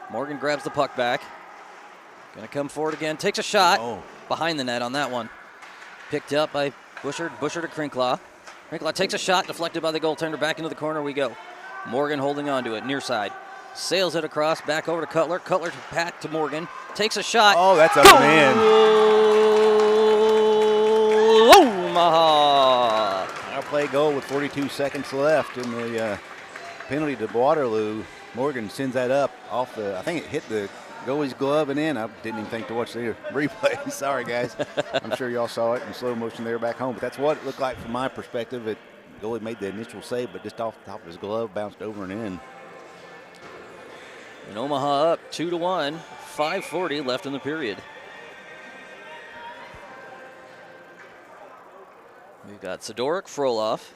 Morgan grabs the puck back. Going to come forward again. Takes a shot behind the net on that one. Picked up by Busher. Busher to Crinklaw. Crinklaw takes a shot. Deflected by the goaltender. Back into the corner we go. Morgan holding on to it, near side. Sails it across, back over to Cutler. Cutler to Pat to Morgan. Takes a shot. Oh, that's up and in. Omaha. Our play goal with 42 seconds left in the penalty to Waterloo. Morgan sends that up off the, I think it hit the goalie's glove and in. I didn't even think to watch the replay. Sorry, guys. I'm sure y'all saw it in slow motion there back home. But that's what it looked like from my perspective. It goalie made the initial save, but just off the top of his glove, bounced over and in. And Omaha up 2-1, 5:40 left in the period. We've got Sidoric, Froloff,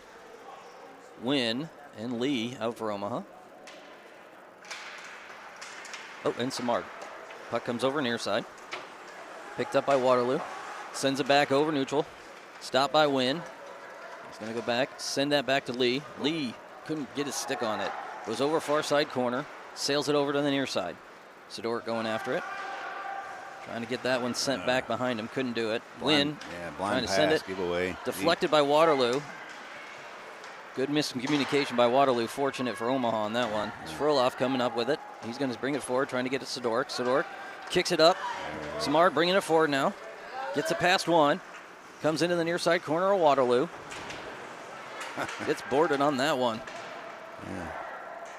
Wynn, and Lee out for Omaha. Oh, and Samard. Puck comes over near side. Picked up by Waterloo. Sends it back over neutral. Stopped by Wynn. He's going to go back, send that back to Lee. Lee couldn't get his stick on it. Goes over far side corner, sails it over to the near side. Sidoric going after it. Trying to get that one sent back behind him, couldn't do it. Wynn trying to send it. Giveaway. Deflected by Waterloo. Good miscommunication by Waterloo. Fortunate for Omaha on that one. It's Froloff coming up with it. He's going to bring it forward, trying to get to Sidoric. Sidoric kicks it up. Samard bringing it forward now. Gets it past one. Comes into the near side corner of Waterloo. Gets boarded on that one. Yeah.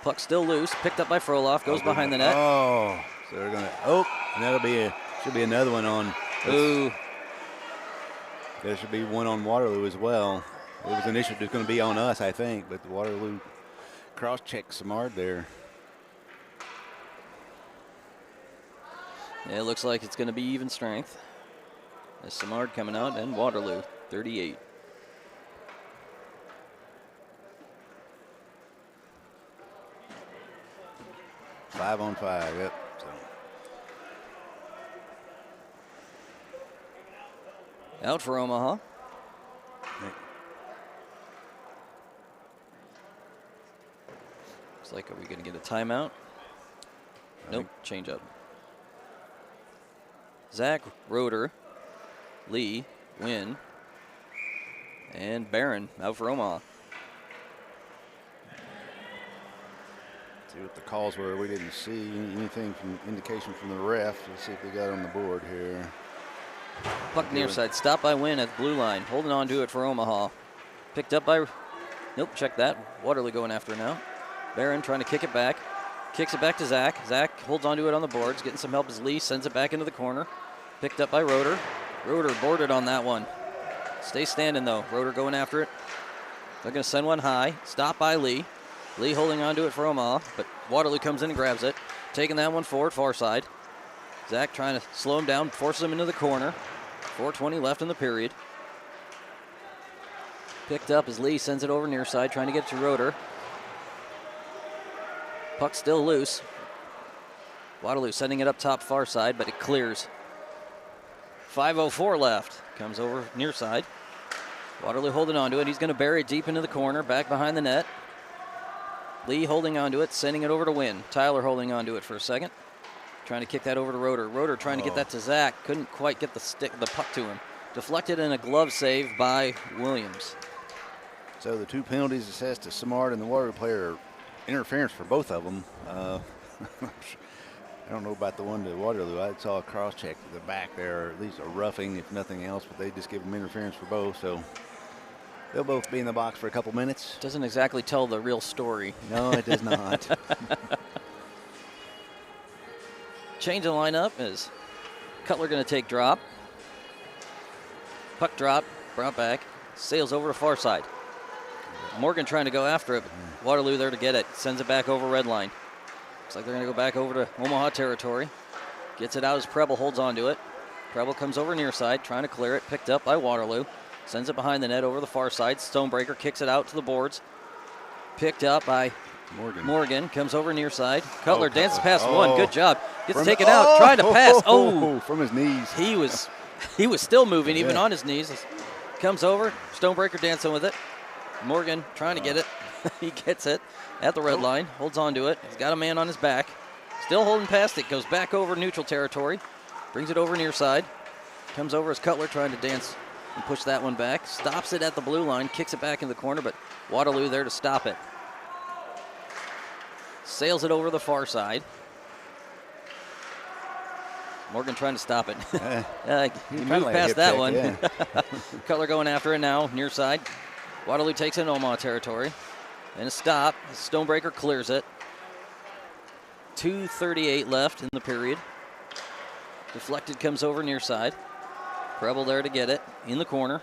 Puck still loose. Picked up by Froloff. Goes behind the net. Oh, so they're going to. Oh, and that'll be should be another one on. Ooh. There should be one on Waterloo as well. It was initially just going to be on us, I think, but Waterloo cross-checked Samard there. Yeah, it looks like it's going to be even strength. There's Samard coming out and Waterloo, 38. Five on five, yep. So. Out for Omaha. Looks like, are we going to get a timeout? Nope, change up. Zach, Roeder, Lee, Wynn, and Barron out for Omaha. See what the calls were. We didn't see anything from indication from the ref. Let's see if they got on the board here. Puck near side, stopped by Wynn at the blue line, holding on to it for Omaha. Picked up by, nope, check that. Waterloo going after it now. Barron trying to kick it back. Kicks it back to Zach. Zach holds onto it on the boards, getting some help as Lee sends it back into the corner. Picked up by Roeder. Roeder boarded on that one. Stay standing though. Roeder going after it. They're going to send one high. Stopped by Lee. Lee holding onto it for Omaha, but Waterloo comes in and grabs it. Taking that one forward, far side. Zach trying to slow him down, forces him into the corner. 4:20 left in the period. Picked up as Lee sends it over near side, trying to get to Roeder. Puck still loose. Waterloo sending it up top far side, but it clears. 5:04 left. Comes over near side. Waterloo holding on to it. He's going to bury it deep into the corner, back behind the net. Lee holding on to it, sending it over to Wynn. Tyler holding on to it for a second. Trying to kick that over to Roeder. Roeder trying to get that to Zach. Couldn't quite get the puck to him. Deflected in a glove save by Williams. So the two penalties assessed to Samard and the Waterloo player are interference for both of them. I don't know about the one to Waterloo. I saw a cross check to the back there, or at least a roughing, if nothing else, but they just give them interference for both. So they'll both be in the box for a couple minutes. Doesn't exactly tell the real story. No, it does not. Change in lineup is Cutler going to take drop. Puck drop, brought back, sails over to far side. Morgan trying to go after it, but Waterloo there to get it. Sends it back over red line. Looks like they're going to go back over to Omaha territory. Gets it out as Preble holds onto it. Preble comes over near side, trying to clear it. Picked up by Waterloo. Sends it behind the net over the far side. Stonebreaker kicks it out to the boards. Picked up by Morgan. Comes over near side. Cutler dances past one. Good job. Gets taken out. Trying to pass. From his knees. He was still moving, even on his knees. Comes over. Stonebreaker dancing with it. Morgan trying to get it. He gets it at the red line. Holds on to it. He's got a man on his back. Still holding past it. Goes back over neutral territory. Brings it over near side. Comes over as Cutler trying to dance and push that one back. Stops it at the blue line. Kicks it back in the corner, but Waterloo there to stop it. Sails it over the far side. Morgan trying to stop it. He moved past that one. Yeah. Cutler going after it now, near side. Waterloo takes it in Omaha territory. And a stop. Stonebreaker clears it. 2:38 left in the period. Deflected comes over near side. Preble there to get it in the corner.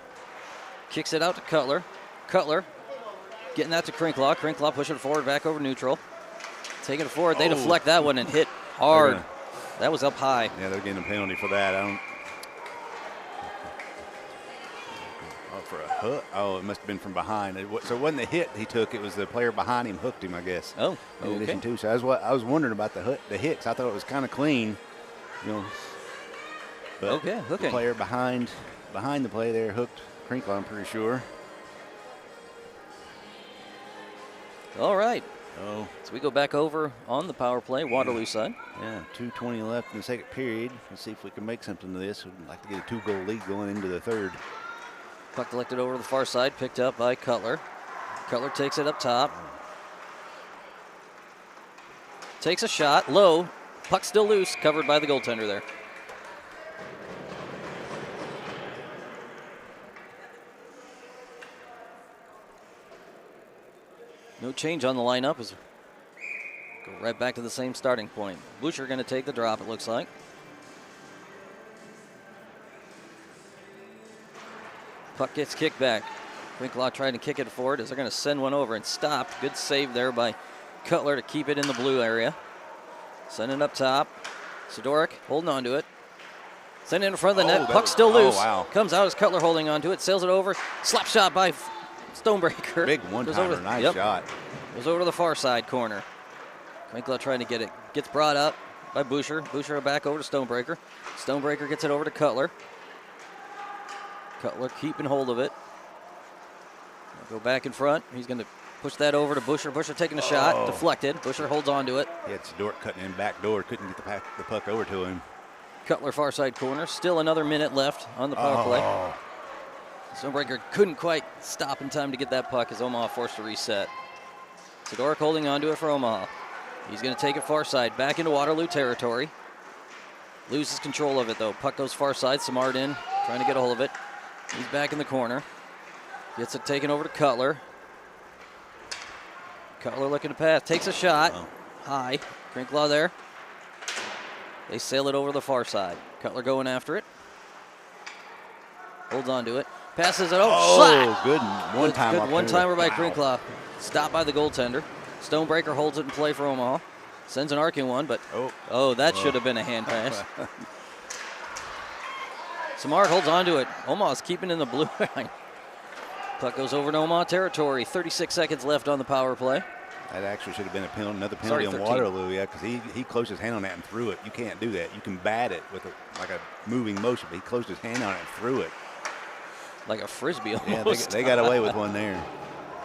Kicks it out to Cutler. Cutler getting that to Crinklaw. Crinklaw pushing it forward back over neutral. Taking it forward. They deflect that one and hit hard. That was up high. Yeah, they're getting a penalty for that. For a hook. Oh, it must have been from behind. So it wasn't the hit he took. It was the player behind him hooked him, I guess. Oh, in addition to. So I was wondering about the hits. I thought it was kind of clean, But the player behind the play there hooked Crinkle, I'm pretty sure. All right. So we go back over on the power play, Waterloo side. Yeah, 2:20 left in the second period. Let's see if we can make something of this. We'd like to get a 2-goal lead going into the third. Puck deflected over to the far side, picked up by Cutler. Cutler takes it up top. Takes a shot, low. Puck still loose, covered by the goaltender there. No change on the lineup as go right back to the same starting point. Boucher going to take the drop, it looks like. Puck gets kicked back. Crinklaw trying to kick it forward as they're going to send one over and stopped. Good save there by Cutler to keep it in the blue area. Send it up top. Sidoric holding on to it. Send it in front of the net. Puck still loose. Comes out as Cutler holding on to it. Sails it over. Slap shot by Stonebreaker. Big one-timer. Nice shot. Goes over to the far side corner. Crinklaw trying to get it. Gets brought up by Boucher. Boucher back over to Stonebreaker. Stonebreaker gets it over to Cutler. Cutler keeping hold of it. Go back in front. He's going to push that over to Boucher. Boucher taking a shot. Deflected. Boucher holds on to it. Yeah, it's Dort cutting in back door. Couldn't get the puck over to him. Cutler far side corner. Still another minute left on the power play. Stonebreaker couldn't quite stop in time to get that puck as Omaha forced to reset. Sidoric holding on to it for Omaha. He's going to take it far side. Back into Waterloo territory. Loses control of it, though. Puck goes far side. Samard in. Trying to get a hold of it. He's back in the corner. Gets it taken over to Cutler. Cutler looking to pass. Takes a shot. High. Crinklaw there. They sail it over the far side. Cutler going after it. Holds on to it. Passes it over. Shot! Good one-timer. Good one-timer by Crinklaw. Stopped by the goaltender. Stonebreaker holds it in play for Omaha. Sends an arcing one, but that should have been a hand pass. Samard holds on to it. Omaha's keeping in the blue line. Puck goes over to Omaha territory. 36 seconds left on the power play. That actually should have been a penalty, another penalty on Waterloo, because he closed his hand on that and threw it. You can't do that. You can bat it with like a moving motion, but he closed his hand on it and threw it. Like a Frisbee almost. Yeah, they got away with one there.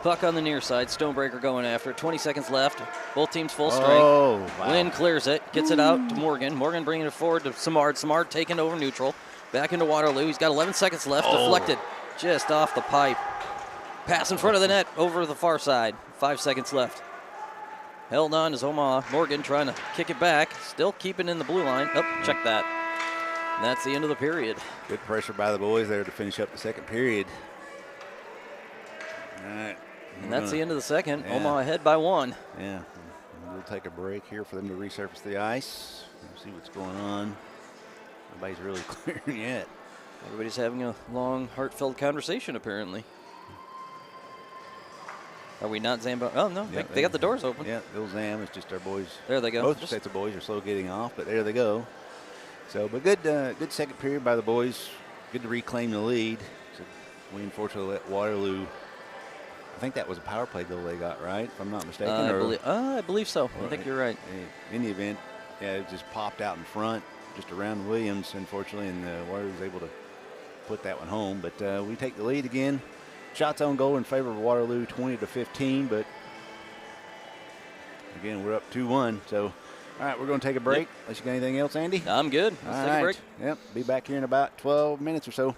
Puck on the near side. Stonebreaker going after it. 20 seconds left. Both teams full strength. Lynn clears it. Gets it out to Morgan. Morgan bringing it forward to Samard. Samard taking over neutral. Back into Waterloo. He's got 11 seconds left. Deflected just off the pipe. Pass in front of the net over the far side. 5 seconds left. held on as Omaha. Morgan trying to kick it back. Still keeping in the blue line. Oh, check that. And that's the end of the period. Good pressure by the boys there to finish up the second period. All right. And that's the end of the second. Yeah. Omaha ahead by 1. Yeah. We'll take a break here for them to resurface the ice. See what's going on. Nobody's really clearing yet. Everybody's having a long, heartfelt conversation, apparently. Are we not Zambo? Oh, no. Yep, they got the doors open. Yeah, Bill Zam. It's just our boys. There they go. Both sets of boys are slow getting off, but there they go. So, but good second period by the boys. Good to reclaim the lead. So we unfortunately let Waterloo. I think that was a power play goal they got, right? If I'm not mistaken. I believe so. I think you're right. In the event, yeah, it just popped out in front, just around Williams, unfortunately, and Waterloo was able to put that one home. But we take the lead again. Shots on goal in favor of Waterloo, 20-15. But again, we're up 2-1. So, all right, we're going to take a break. Unless you got anything else, Andy? I'm good. Let's take a break. Yep, be back here in about 12 minutes or so.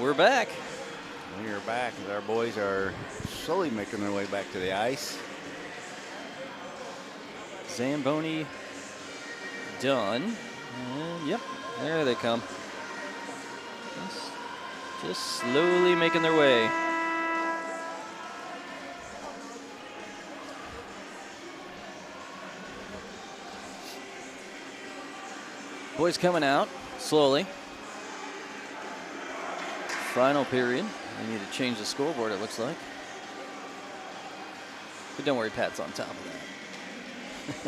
We're back. We are back as our boys are slowly making their way back to the ice. Zamboni done. And yep, there they come. Just slowly making their way. Boys coming out slowly. Final period. We need to change the scoreboard, it looks like. But don't worry, Pat's on top of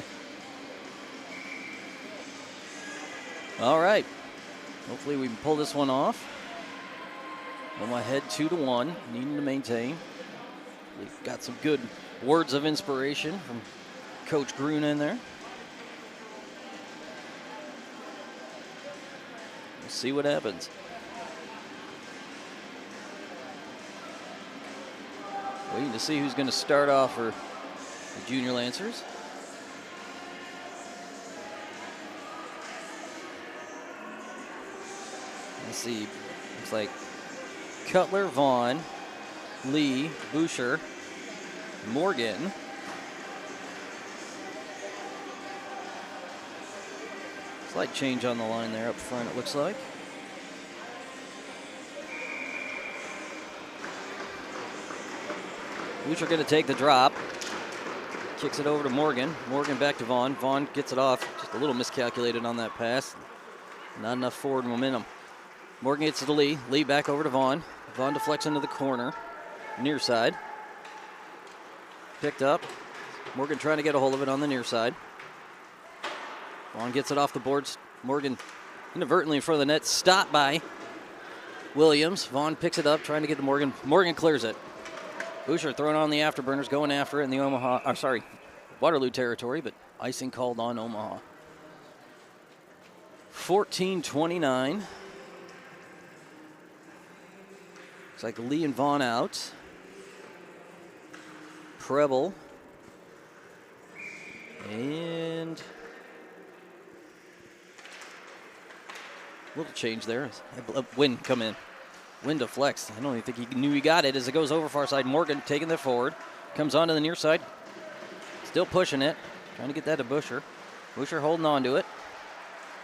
that. All right. Hopefully we can pull this one off. On my head 2-1, needing to maintain. We've got some good words of inspiration from Coach Grun in there. We'll see what happens. Waiting to see who's going to start off for the Junior Lancers. Let's see. Looks like Cutler, Vaughn, Lee, Boucher, Morgan. Slight change on the line there up front, it looks like. Boucher going to take the drop. Kicks it over to Morgan. Morgan back to Vaughn. Vaughn gets it off. Just a little miscalculated on that pass. Not enough forward momentum. Morgan gets it to Lee. Lee back over to Vaughn. Vaughn deflects into the corner. Near side. Picked up. Morgan trying to get a hold of it on the near side. Vaughn gets it off the boards. Morgan inadvertently in front of the net. Stopped by Williams. Vaughn picks it up, trying to get to Morgan. Morgan clears it. Boucher throwing on the afterburners, going after it in the Waterloo territory, but icing called on Omaha. 14-29. Looks like Lee and Vaughn out. Preble. And a little change there. Wind come in. Wind deflects. I don't even think he knew he got it as it goes over far side. Morgan taking the forward. Comes onto the near side. Still pushing it. Trying to get that to Boucher. Boucher holding on to it.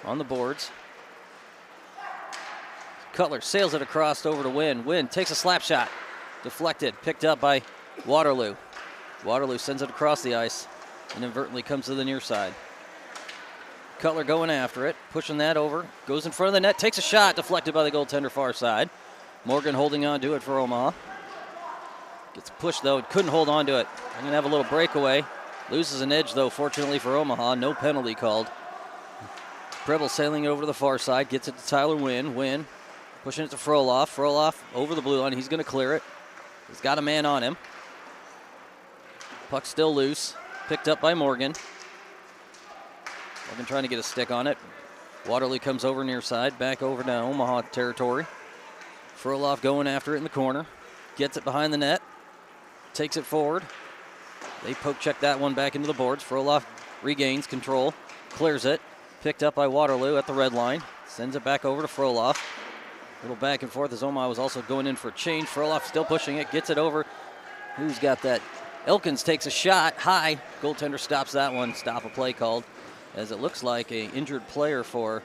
On the boards. Cutler sails it across over to Wynn. Wynn takes a slap shot. Deflected. Picked up by Waterloo. Waterloo sends it across the ice. Inadvertently comes to the near side. Cutler going after it. Pushing that over. Goes in front of the net. Takes a shot. Deflected by the goaltender far side. Morgan holding on to it for Omaha. Gets pushed, though. Couldn't hold on to it. I'm going to have a little breakaway. Loses an edge, though, fortunately for Omaha. No penalty called. Preble sailing over to the far side. Gets it to Tyler Wynn. Wynn pushing it to Froloff. Froloff over the blue line. He's going to clear it. He's got a man on him. Puck still loose. Picked up by Morgan. Morgan trying to get a stick on it. Waterloo comes over near side. Back over to Omaha territory. Froloff going after it in the corner. Gets it behind the net. Takes it forward. They poke check that one back into the boards. Froloff regains control. Clears it. Picked up by Waterloo at the red line. Sends it back over to Froloff. A little back and forth as Omaha was also going in for a change. Froloff still pushing it. Gets it over. Who's got that? Elkins takes a shot high. Goaltender stops that one. Stop a play called, as it looks like a injured player for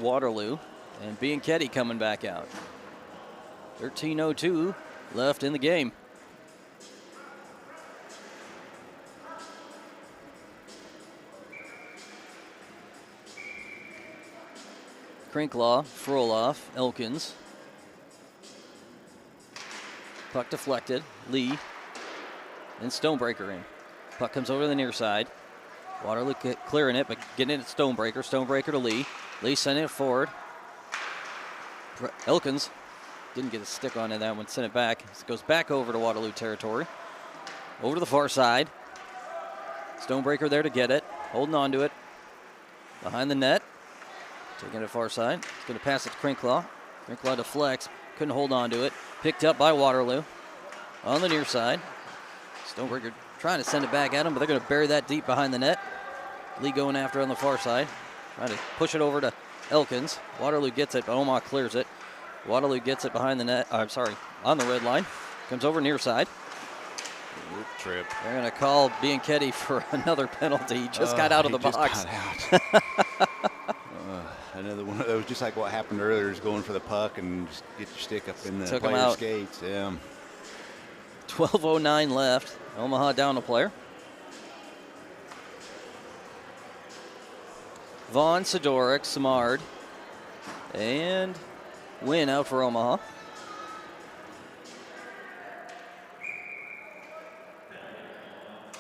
Waterloo, and Bianchetti coming back out. 13:02 left in the game. Krinklaw, Froloff, Elkins. Puck deflected. Lee and Stonebreaker in. Puck comes over to the near side. Waterloo clearing it, but getting it at Stonebreaker. Stonebreaker to Lee. Lee sending it forward. Elkins didn't get a stick on it, that one. Sent it back. It goes back over to Waterloo territory. Over to the far side. Stonebreaker there to get it. Holding on to it. Behind the net. Taking it far side. It's going to pass it to Krinklaw. Krinklaw deflects. Couldn't hold on to it. Picked up by Waterloo. On the near side. Stonebreaker trying to send it back at him, but they're going to bury that deep behind the net. Lee going after on the far side. Trying to push it over to Elkins. Waterloo gets it, but Omaha clears it. Waterloo gets it behind the net. I'm sorry, on the red line. Comes over near side. Oop, trip. They're going to call Bianchetti for another penalty. He just got out of the box. Got out. Another one of those, just like what happened earlier, is going for the puck and just get your stick up in the player's skates. Yeah. 12:09 left. Omaha down a player. Vaughn, Sidoric, Samard, and Wynn out for Omaha.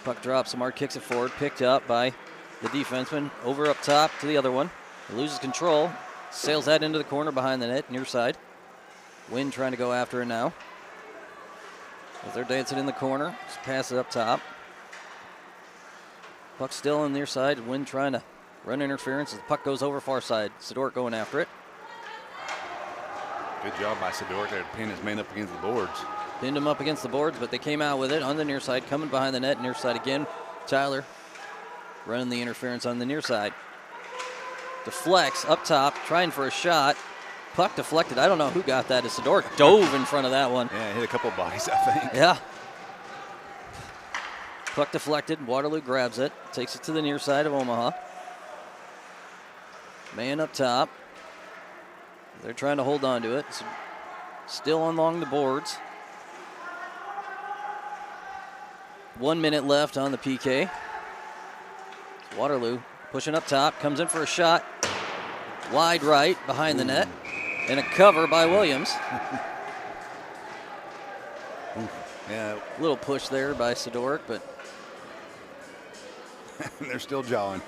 Puck drops. Samard kicks it forward. Picked up by the defenseman. Over up top to the other one. He loses control. Sails that into the corner behind the net, near side. Wynn trying to go after it now. As they're dancing in the corner. Just pass it up top. Puck still on near side. Wynn trying to run interference as the puck goes over far side. Sidoric going after it. Good job by Sidoric there to pin his man up against the boards. Pinned him up against the boards, but they came out with it on the near side, coming behind the net, near side again. Tyler running the interference on the near side. Deflects up top, trying for a shot. Puck deflected. I don't know who got that. As Sidoric dove in front of that one. Yeah, hit a couple of bodies, I think. Yeah. Puck deflected. Waterloo grabs it, takes it to the near side of Omaha. Man up top. They're trying to hold on to it. Still along the boards. 1 minute left on the PK. Waterloo pushing up top, comes in for a shot. Wide right behind the net. And a cover by Williams. Yeah. Little push there by Sidoric, but they're still jawing.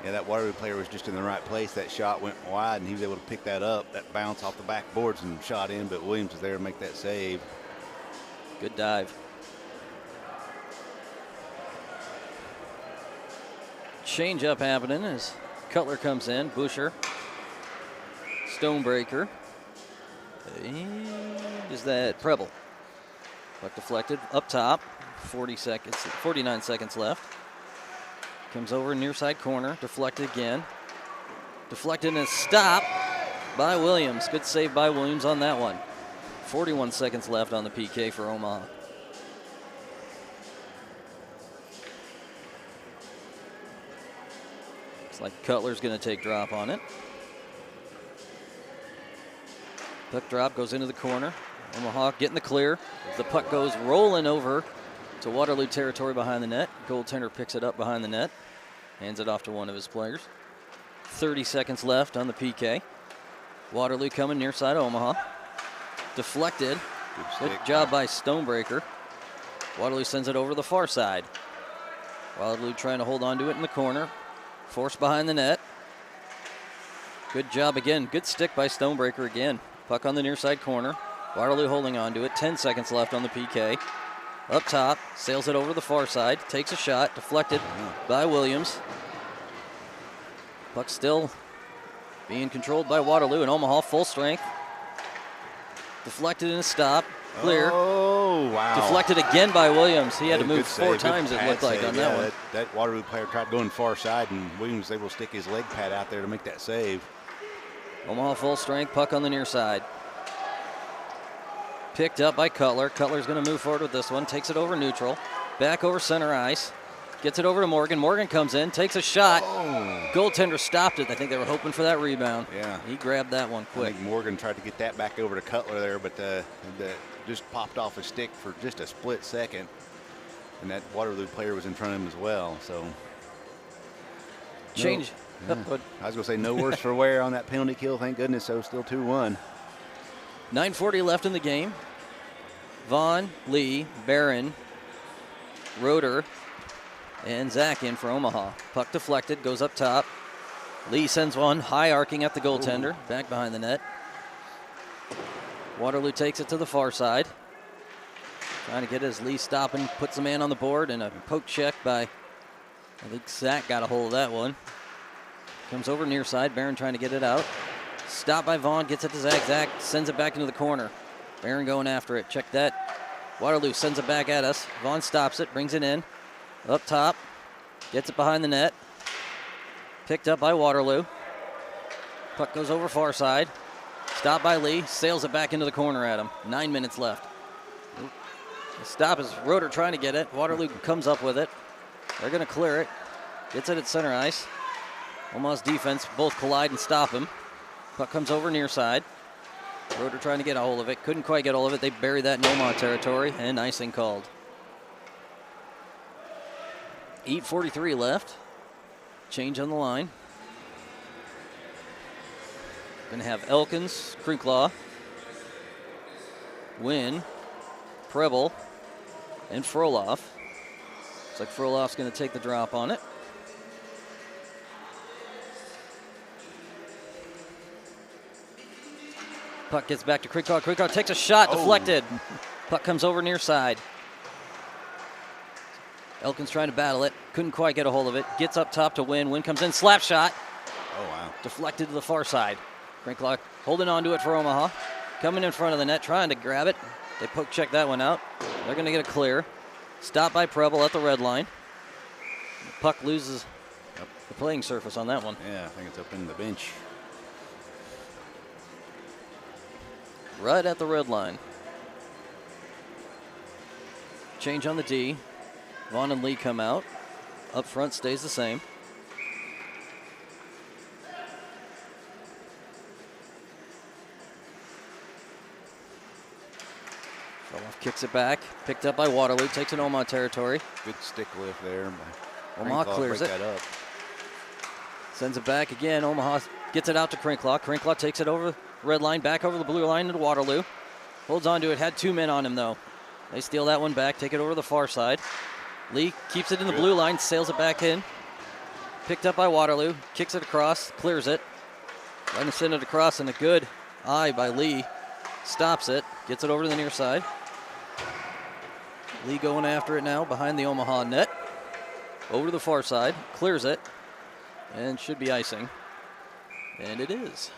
Yeah, that Waterloo player was just in the right place. That shot went wide, and he was able to pick that up. That bounce off the backboards and shot in, but Williams was there to make that save. Good dive. Change up happening as Cutler comes in. Busher. Stonebreaker. And is that Preble? Puck deflected up top. 49 seconds left. Comes over near side corner. Deflected again. Deflected and stopped by Williams. Good save by Williams on that one. 41 seconds left on the PK for Omaha. Looks like Cutler's going to take drop on it. Puck drop goes into the corner. Omaha getting the clear. The puck goes rolling over to Waterloo territory behind the net. Goaltender picks it up behind the net. Hands it off to one of his players. 30 seconds left on the PK. Waterloo coming near side of Omaha. Deflected. Good job by Stonebreaker. Waterloo sends it over the far side. Waterloo trying to hold on to it in the corner. Forced behind the net. Good job again. Good stick by Stonebreaker again. Puck on the near side corner. Waterloo holding on to it. 10 seconds left on the PK. Up top. Sails it over the far side. Takes a shot. Deflected by Williams. Puck still being controlled by Waterloo, and Omaha full strength. Deflected and a stop. Clear. Oh, wow. Deflected again by Williams. He had to move save, 4 times, it looked like, on that one. That Waterloo player tried going far side, and Williams was able to stick his leg pad out there to make that save. Omaha full strength. Puck on the near side. Picked up by Cutler. Cutler's going to move forward with this one. Takes it over neutral. Back over center ice. Gets it over to Morgan. Morgan comes in. Takes a shot. Oh. Goaltender stopped it. I think they were hoping for that rebound. Yeah. He grabbed that one quick. I think Morgan tried to get that back over to Cutler there, but just popped off his stick for just a split second. And that Waterloo player was in front of him as well. So change. No, yeah. I was going to say no worse for wear on that penalty kill. Thank goodness. So still 2-1. 9:40 left in the game. Vaughn, Lee, Barron, Roeder, and Zach in for Omaha. Puck deflected, goes up top. Lee sends one high arcing at the goaltender, back behind the net. Waterloo takes it to the far side. Trying to get his Lee stopping, puts the man on the board, and a poke check by, I think Zach got a hold of that one. Comes over near side, Barron trying to get it out. Stopped by Vaughn, gets it to Zach. Zach sends it back into the corner. Barron going after it. Check that. Waterloo sends it back at us. Vaughn stops it, brings it in. Up top. Gets it behind the net. Picked up by Waterloo. Puck goes over far side. Stopped by Lee. Sails it back into the corner at him. 9 minutes left. The stop is Roeder trying to get it. Waterloo comes up with it. They're going to clear it. Gets it at center ice. Omaha's defense both collide and stop him. Puck comes over near side. Roeder trying to get a hold of it. Couldn't quite get a hold of it. They buried that in Omaha territory, and icing called. 8:43 left. Change on the line. Going to have Elkins, Krinklaw, Wynn, Preble, and Froloff. Looks like Froloff's going to take the drop on it. Puck gets back to Krinklaw. Krinklaw takes a shot, deflected. Puck comes over near side. Elkins trying to battle it. Couldn't quite get a hold of it. Gets up top to Wynn. Wynn comes in, slap shot. Oh, wow. Deflected to the far side. Krinklaw holding on to it for Omaha. Coming in front of the net, trying to grab it. They poke check that one out. They're going to get a clear. Stopped by Preble at the red line. The puck loses the playing surface on that one. Yeah, I think it's up in the bench. Right at the red line. Change on the D. Vaughn and Lee come out. Up front stays the same. Froloff kicks it back. Picked up by Waterloo. Takes an Omaha territory. Good stick lift there. Omaha clears it. That up. Sends it back again. Omaha gets it out to Krinklaw. Krinklaw takes it over the red line, back over the blue line into Waterloo. Holds on to it. Had 2 men on him, though. They steal that one back, take it over the far side. Lee keeps it in the blue line, sails it back in. Picked up by Waterloo. Kicks it across, clears it. Trying to send it across, and a good eye by Lee. Stops it, gets it over to the near side. Lee going after it now behind the Omaha net. Over to the far side, clears it, and should be icing. And it is.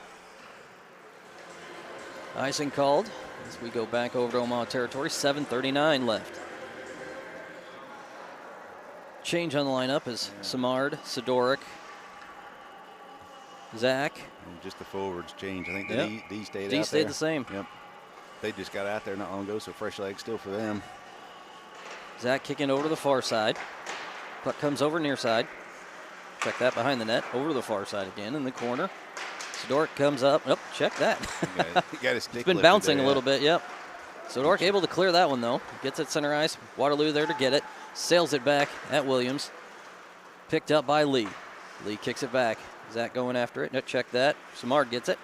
Icing called as we go back over to Omaha territory. 7:39 left. Change on the lineup is Simard, Sidoric, Zach. And just the forwards change. I think the Yep. D stayed D out stayed there. the same. Yep. They just got out there not long ago, so fresh legs still for them. Zach kicking over to the far side. Puck comes over near side. Check that behind the net. Over to the far side again in the corner. Sidoric comes up. Oh, check that. He got his stick It's been lifted bouncing there, a little bit, yep. Sidoric able to clear that one, though. Gets it center ice. Waterloo there to get it. Sails it back at Williams. Picked up by Lee. Lee kicks it back. Zach going after it. No, check that. Simard gets it.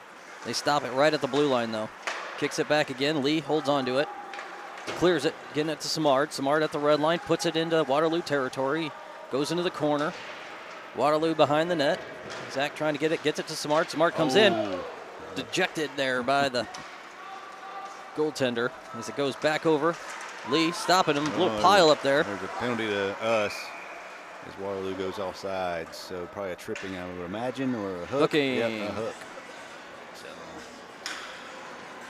They stop it right at the blue line, though. Kicks it back again. Lee holds on to it. Clears it, getting it to Simard. Simard at the red line. Puts it into Waterloo territory. Goes into the corner. Waterloo behind the net. Zach trying to get it. Gets it to Simard. Simard comes in. Dejected there by the goaltender as it goes back over. Lee stopping him. A little pile up there. There's a penalty to us as Waterloo goes offside. So probably a tripping, I would imagine, or a hook. Hooking. Yep, a hook. So,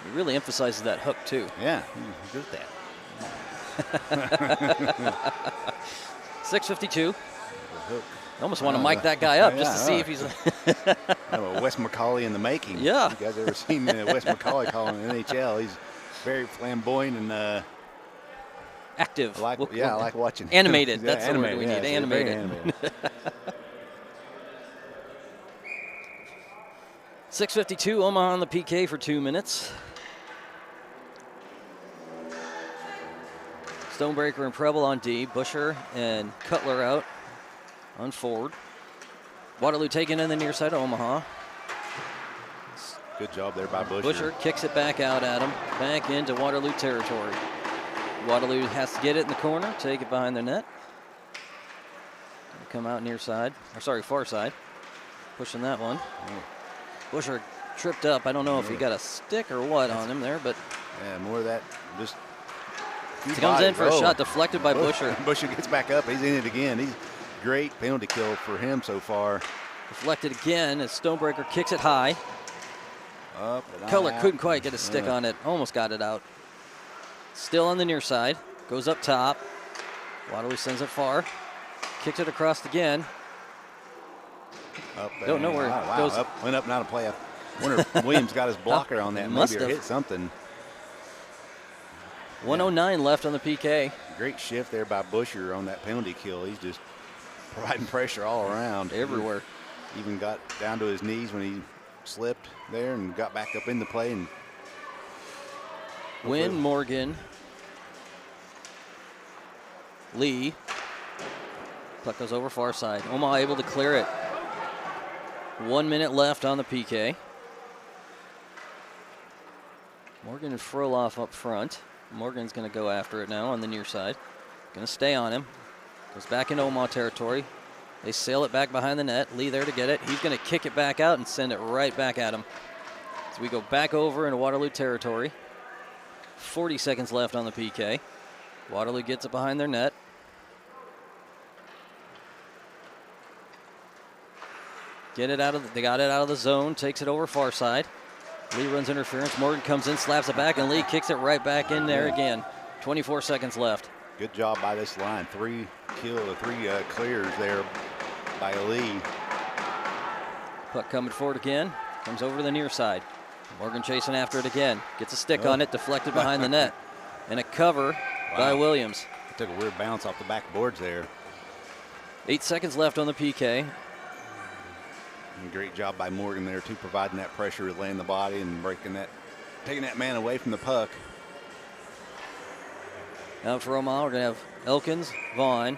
He really emphasizes that hook, too. yeah, good at that. 6:52. The hook. I almost want to mic that guy up just to see if he's. Wes McCauley in the making. Yeah. You guys ever seen Wes McCauley calling in the NHL? He's very flamboyant and Active. I like watching. Animated. Yeah, That's the word we need. yeah, so very Animated. 6:52. Omaha on the PK for 2 minutes. Stonebreaker and Preble on D. Busher and Cutler out on forward. Waterloo taking in the near side of Omaha. Good job there by Busher. Busher kicks it back out at him. Back into Waterloo territory. Waterloo has to get it in the corner, take it behind the net. Come out near side, or sorry, far side. Pushing that one. Busher tripped up. I don't know if he got a stick or what on him there, but Yeah, more of that. Just he comes in for a shot deflected by Busher. Busher gets back up. He's in it again. He's great penalty kill for him so far. Deflected again as Stonebreaker kicks it high. Up and Cutler out. couldn't quite get a stick on it. Almost got it out. Still on the near side. Goes up top. Waterloo sends it far. Kicks it across again. Up there. Don't know where wow, it wow. goes. Went up, not a play. I wonder if Williams got his blocker on that. Must Maybe or have. hit something. 109 left on the PK. Great shift there by Busher on that penalty kill. He's just providing pressure all around. Everywhere. Even got down to his knees when he slipped there and got back up in the play. And Wynn, Morgan, Lee. Puck goes over far side. Omaha able to clear it. 1 minute left on the PK. Morgan and Froloff up front. Morgan's going to go after it now on the near side. Going to stay on him. Goes back into Omaha territory. They sail it back behind the net. Lee there to get it. He's going to kick it back out and send it right back at him. So we go back over into Waterloo territory. 40 seconds left on the PK. Waterloo gets it behind their net. They got it out of the zone, takes it over far side. Lee runs interference. Morgan comes in, slaps it back, and Lee kicks it right back in there again. 24 seconds left. Good job by this line. Three clears there by Lee. Puck coming forward again. Comes over to the near side. Morgan chasing after it again. Gets a stick on it, deflected behind the net. And a cover by Williams. It took a weird bounce off the back boards there. 8 seconds left on the PK. And great job by Morgan there, too, providing that pressure, laying the body and taking that man away from the puck. Now for Omaha, we're going to have Elkins, Vaughn.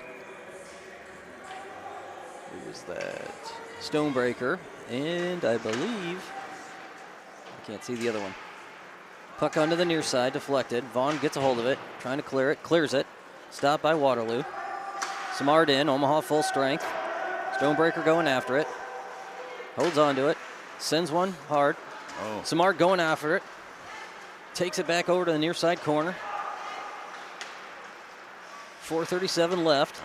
Who was that? Stonebreaker. And I believe, I can't see the other one. Puck onto the near side, deflected. Vaughn gets a hold of it, trying to clear it, clears it. Stopped by Waterloo. Samard in, Omaha full strength. Stonebreaker going after it. Holds on to it, sends one hard. Samard going after it. Takes it back over to the near side corner. 4:37 left.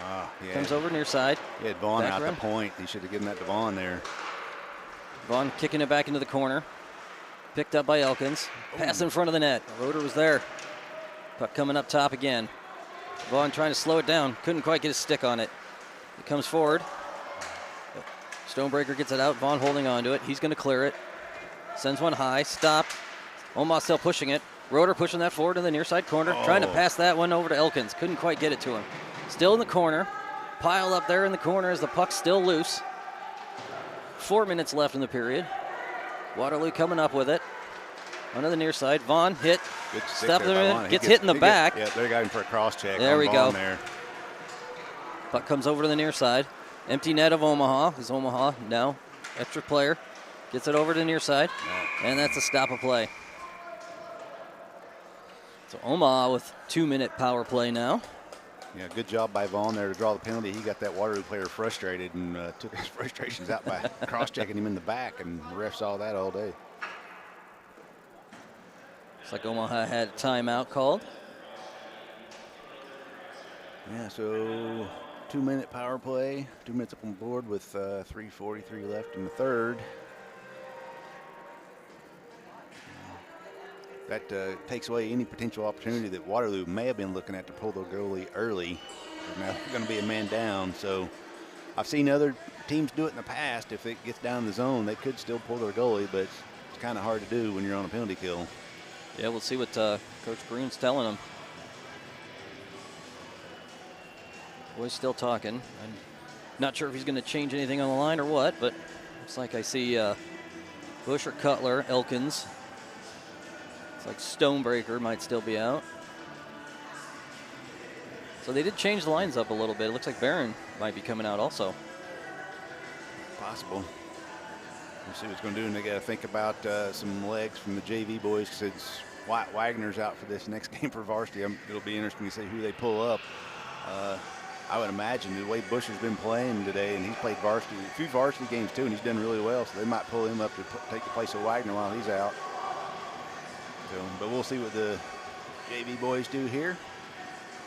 Comes over near side. He had Vaughn out the point. He should have given that to Vaughn there. Vaughn kicking it back into the corner. Picked up by Elkins. Pass in front of the net. Roeder was there. Puck coming up top again. Vaughn trying to slow it down. Couldn't quite get his stick on it. It comes forward. Stonebreaker gets it out. Vaughn holding on to it. He's going to clear it. Sends one high. Stopped. Omaha still pushing it. Roeder pushing that forward in the near side corner. Trying to pass that one over to Elkins. Couldn't quite get it to him. Still in the corner. Piled up there in the corner as the puck's still loose. 4 minutes left in the period. Waterloo coming up with it. Onto the near side. Vaughn hit. Good Step there. Gets hit in the back. Yeah, they got him for a cross check. There we go. There. Puck comes over to the near side. Empty net of Omaha. Is Omaha now extra player. Gets it over to the near side. And that's a stop of play. So Omaha with 2 minute power play now. Yeah, good job by Vaughn there to draw the penalty. He got that Waterloo player frustrated and took his frustrations out by cross-checking him in the back, and the ref saw that all day. Looks like Omaha had a timeout called. Yeah, so 2 minute power play. 2 minutes up on board with 3:43 left in the third. That takes away any potential opportunity that Waterloo may have been looking at to pull the goalie early. Now they're going to be a man down, so I've seen other teams do it in the past. If it gets down in the zone, they could still pull their goalie, but it's kind of hard to do when you're on a penalty kill. Yeah, we'll see what Coach Green's telling them. Boy's still talking. I'm not sure if he's going to change anything on the line or what, but looks like I see Bush or Cutler, Elkins. It's like Stonebreaker might still be out. So they did change the lines up a little bit. It looks like Barron might be coming out also. Possible. We'll see what's going to do, and they got to think about some legs from the JV boys since Wagner's out for this next game for varsity. It'll be interesting to see who they pull up. I would imagine the way Bush has been playing today, and he's played a few varsity games too, and he's done really well, so they might pull him up to take the place of Wagner while he's out. So, but we'll see what the JV boys do here.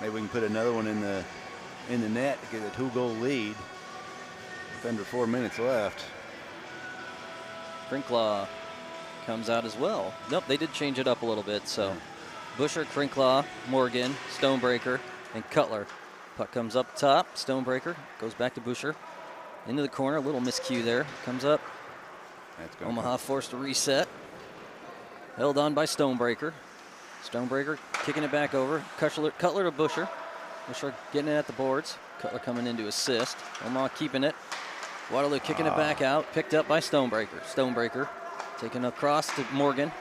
Maybe we can put another one in the net to get a 2-goal lead with under 4 minutes left. Crinklaw comes out as well. Nope, they did change it up a little bit. So Busher, Crinklaw, Morgan, Stonebreaker, and Cutler. Puck comes up top. Stonebreaker goes back to Busher. into the corner. A little miscue there. Comes up. That's going Omaha forced to reset. Held on by Stonebreaker. Stonebreaker kicking it back over. Cutler to Busher. Busher getting it at the boards. Cutler coming in to assist. Omaha keeping it. Waterloo kicking it back out. Picked up by Stonebreaker. Stonebreaker taking across to Morgan.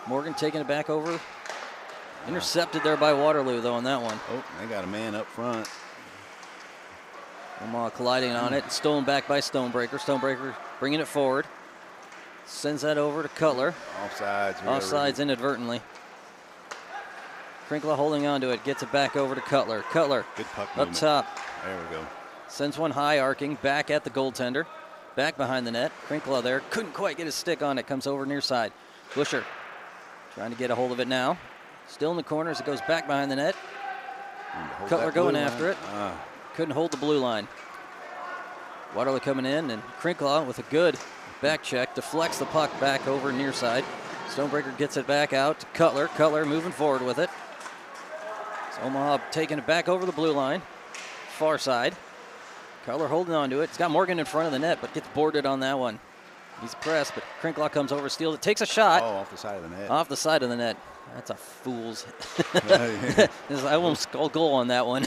Morgan taking it back over. Intercepted there by Waterloo, though, on that one. Oh, they got a man up front. Omaha colliding on it. Stolen back by Stonebreaker. Stonebreaker bringing it forward. Sends that over to Cutler. Offsides. Offsides inadvertently. Krinkla holding on to it. Gets it back over to Cutler. Cutler Good puck up movement. top. There we go. Sends one high arcing back at the goaltender. Back behind the net. Krinkla there. Couldn't quite get his stick on it. Comes over near side. Busher trying to get a hold of it now. Still in the corner as it goes back behind the net. Cutler going after it. Couldn't hold the blue line. Waterloo coming in, and Krinkla with a good back check deflects the puck back over near side. Stonebreaker gets it back out to Cutler. Cutler moving forward with it. So Omaha taking it back over the blue line. Far side. Cutler holding on to it. He's got Morgan in front of the net, but gets boarded on that one. He's pressed, but Krinkla comes over, steals it, takes a shot. Oh, off the side of the net. Off the side of the net. That's a fool's. I almost got a goal on that one.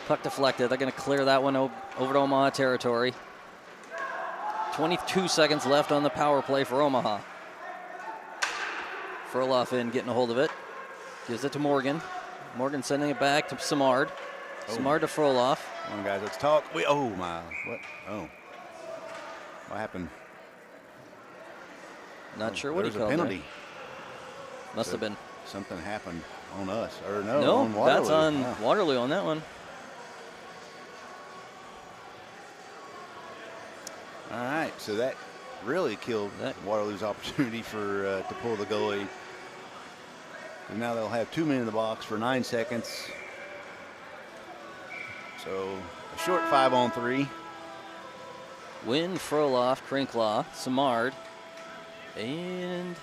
Puck deflected. They're going to clear that one over to Omaha territory. 22 seconds left on the power play for Omaha. Furloff in, getting a hold of it. Gives it to Morgan. Morgan sending it back to Samard. Samard to Froloff. Come on, guys, let's talk. Oh, my. What? Oh. What happened? Not sure what he There's called a penalty. there. Must have been. Something happened on us. Or no, No, on Waterloo. that's on Waterloo on that one. All right, so that really killed Waterloo's opportunity for to pull the goalie. And now they'll have 2 men in the box for 9 seconds. So a short 5-on-3. Wynn, Froloff, Krinkla, Samard, and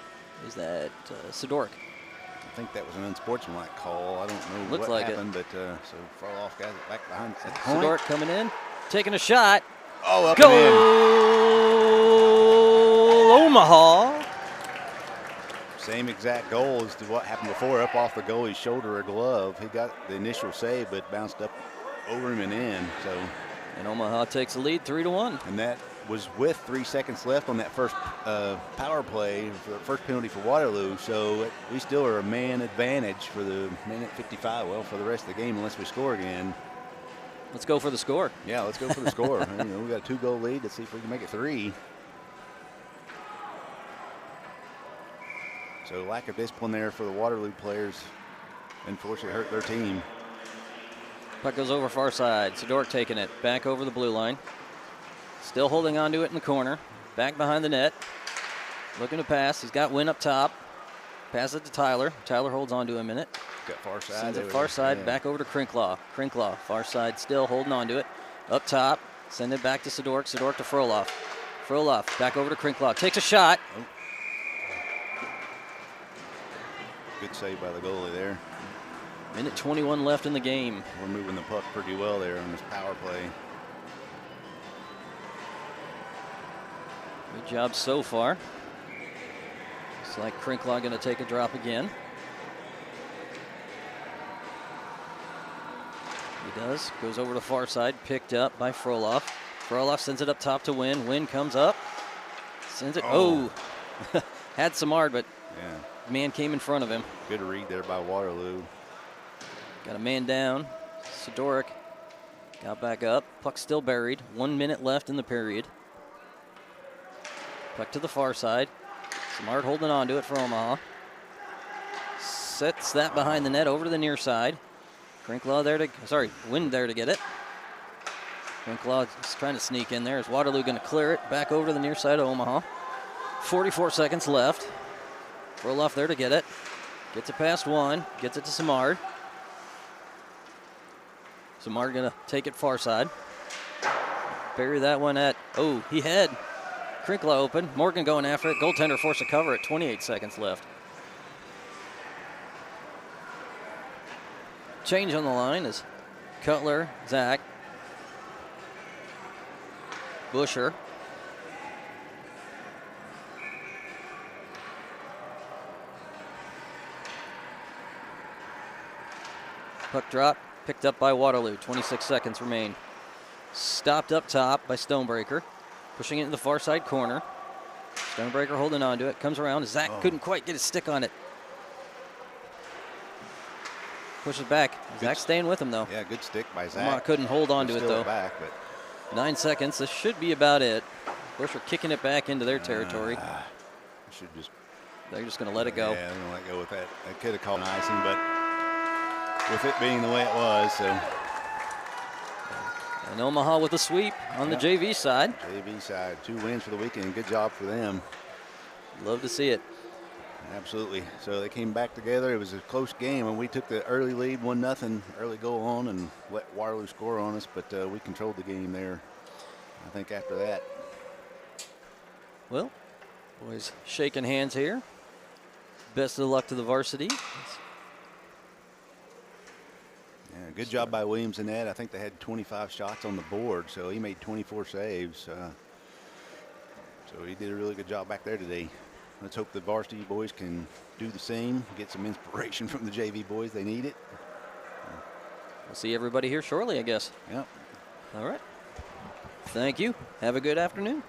is that Sidoric? I think that was an unsportsmanlike call. I don't know Looks what like happened, but so Froloff got it back behind at the point. Sidoric coming in, taking a shot. Oh, up Goal! and in. Omaha. Same exact goal as to what happened before, up off the goalie's shoulder or glove. He got the initial save, but bounced up over him and in. So, and Omaha takes the lead 3-1. And that was with 3 seconds left on that first power play, for the first penalty for Waterloo. So we still are a man advantage for the minute 55. Well, for the rest of the game, unless we score again. Let's go for the score. Yeah, let's go for the score. We got a 2-goal lead. Let's see if we can make it 3. So lack of discipline there for the Waterloo players, unfortunately hurt their team. Puck goes over far side. Sidoric taking it back over the blue line. Still holding on to it in the corner. Back behind the net. Looking to pass. He's got Wynn up top. Pass it to Tyler. Tyler holds on to him in it. Got far side. Sends it far side, back over to Krinkla. Krinkla, far side, still holding on to it. Up top, send it back to Sidoric. Sidoric to Froloff. Froloff, back over to Krinkla. Takes a shot. Oh. Good save by the goalie there. Minute 21 left in the game. We're moving the puck pretty well there on this power play. Good job so far. Looks like Krinkla going to take a drop again. He does. Goes over to the far side. Picked up by Froloff. Froloff sends it up top to Wynn. Wynn comes up. Sends it. Oh. Had Samard, but man came in front of him. Good read there by Waterloo. Got a man down. Sidoric got back up. Puck still buried. 1 minute left in the period. Puck to the far side. Samard holding on to it for Omaha. Sets that behind the net over to the near side. Krinkla there to, Wynn there to get it. Krinkla is trying to sneak in there. Is Waterloo going to clear it back over to the near side of Omaha? 44 seconds left. Froloff there to get it. Gets it past one. Gets it to Samard. Samard going to take it far side. Bury that one at, he had Krinkla open. Morgan going after it. Goaltender forced to cover it. 28 seconds left. Change on the line is Cutler, Zach. Busher. Puck drop, picked up by Waterloo. 26 seconds remain. Stopped up top by Stonebreaker. Pushing it in the far side corner. Stonebreaker holding on to it. Comes around. Zach couldn't quite get his stick on it. Pushes back. Zach staying with him, though. Yeah, good stick by Zach. Omaha couldn't hold on to it, though. Back, but 9 seconds. This should be about it. Busher kicking it back into their territory. Should just. They're just going to let it go. Yeah, they're going to let go with that. That could have called an icing, but with it being the way it was, so. And Omaha with a sweep on the JV side. JV side, 2 wins for the weekend. Good job for them. Love to see it. Absolutely. So they came back together. It was a close game, and we took the early lead, 1-0, early goal on, and let Waterloo score on us. But we controlled the game there. I think after that. Well, boys, shaking hands here. Best of luck to the varsity. Yeah, good job by Williams in that. I think they had 25 shots on the board, so he made 24 saves. So he did a really good job back there today. Let's hope the varsity boys can do the same, get some inspiration from the JV boys. They need it. We'll see everybody here shortly, I guess. Yep. All right. Thank you. Have a good afternoon.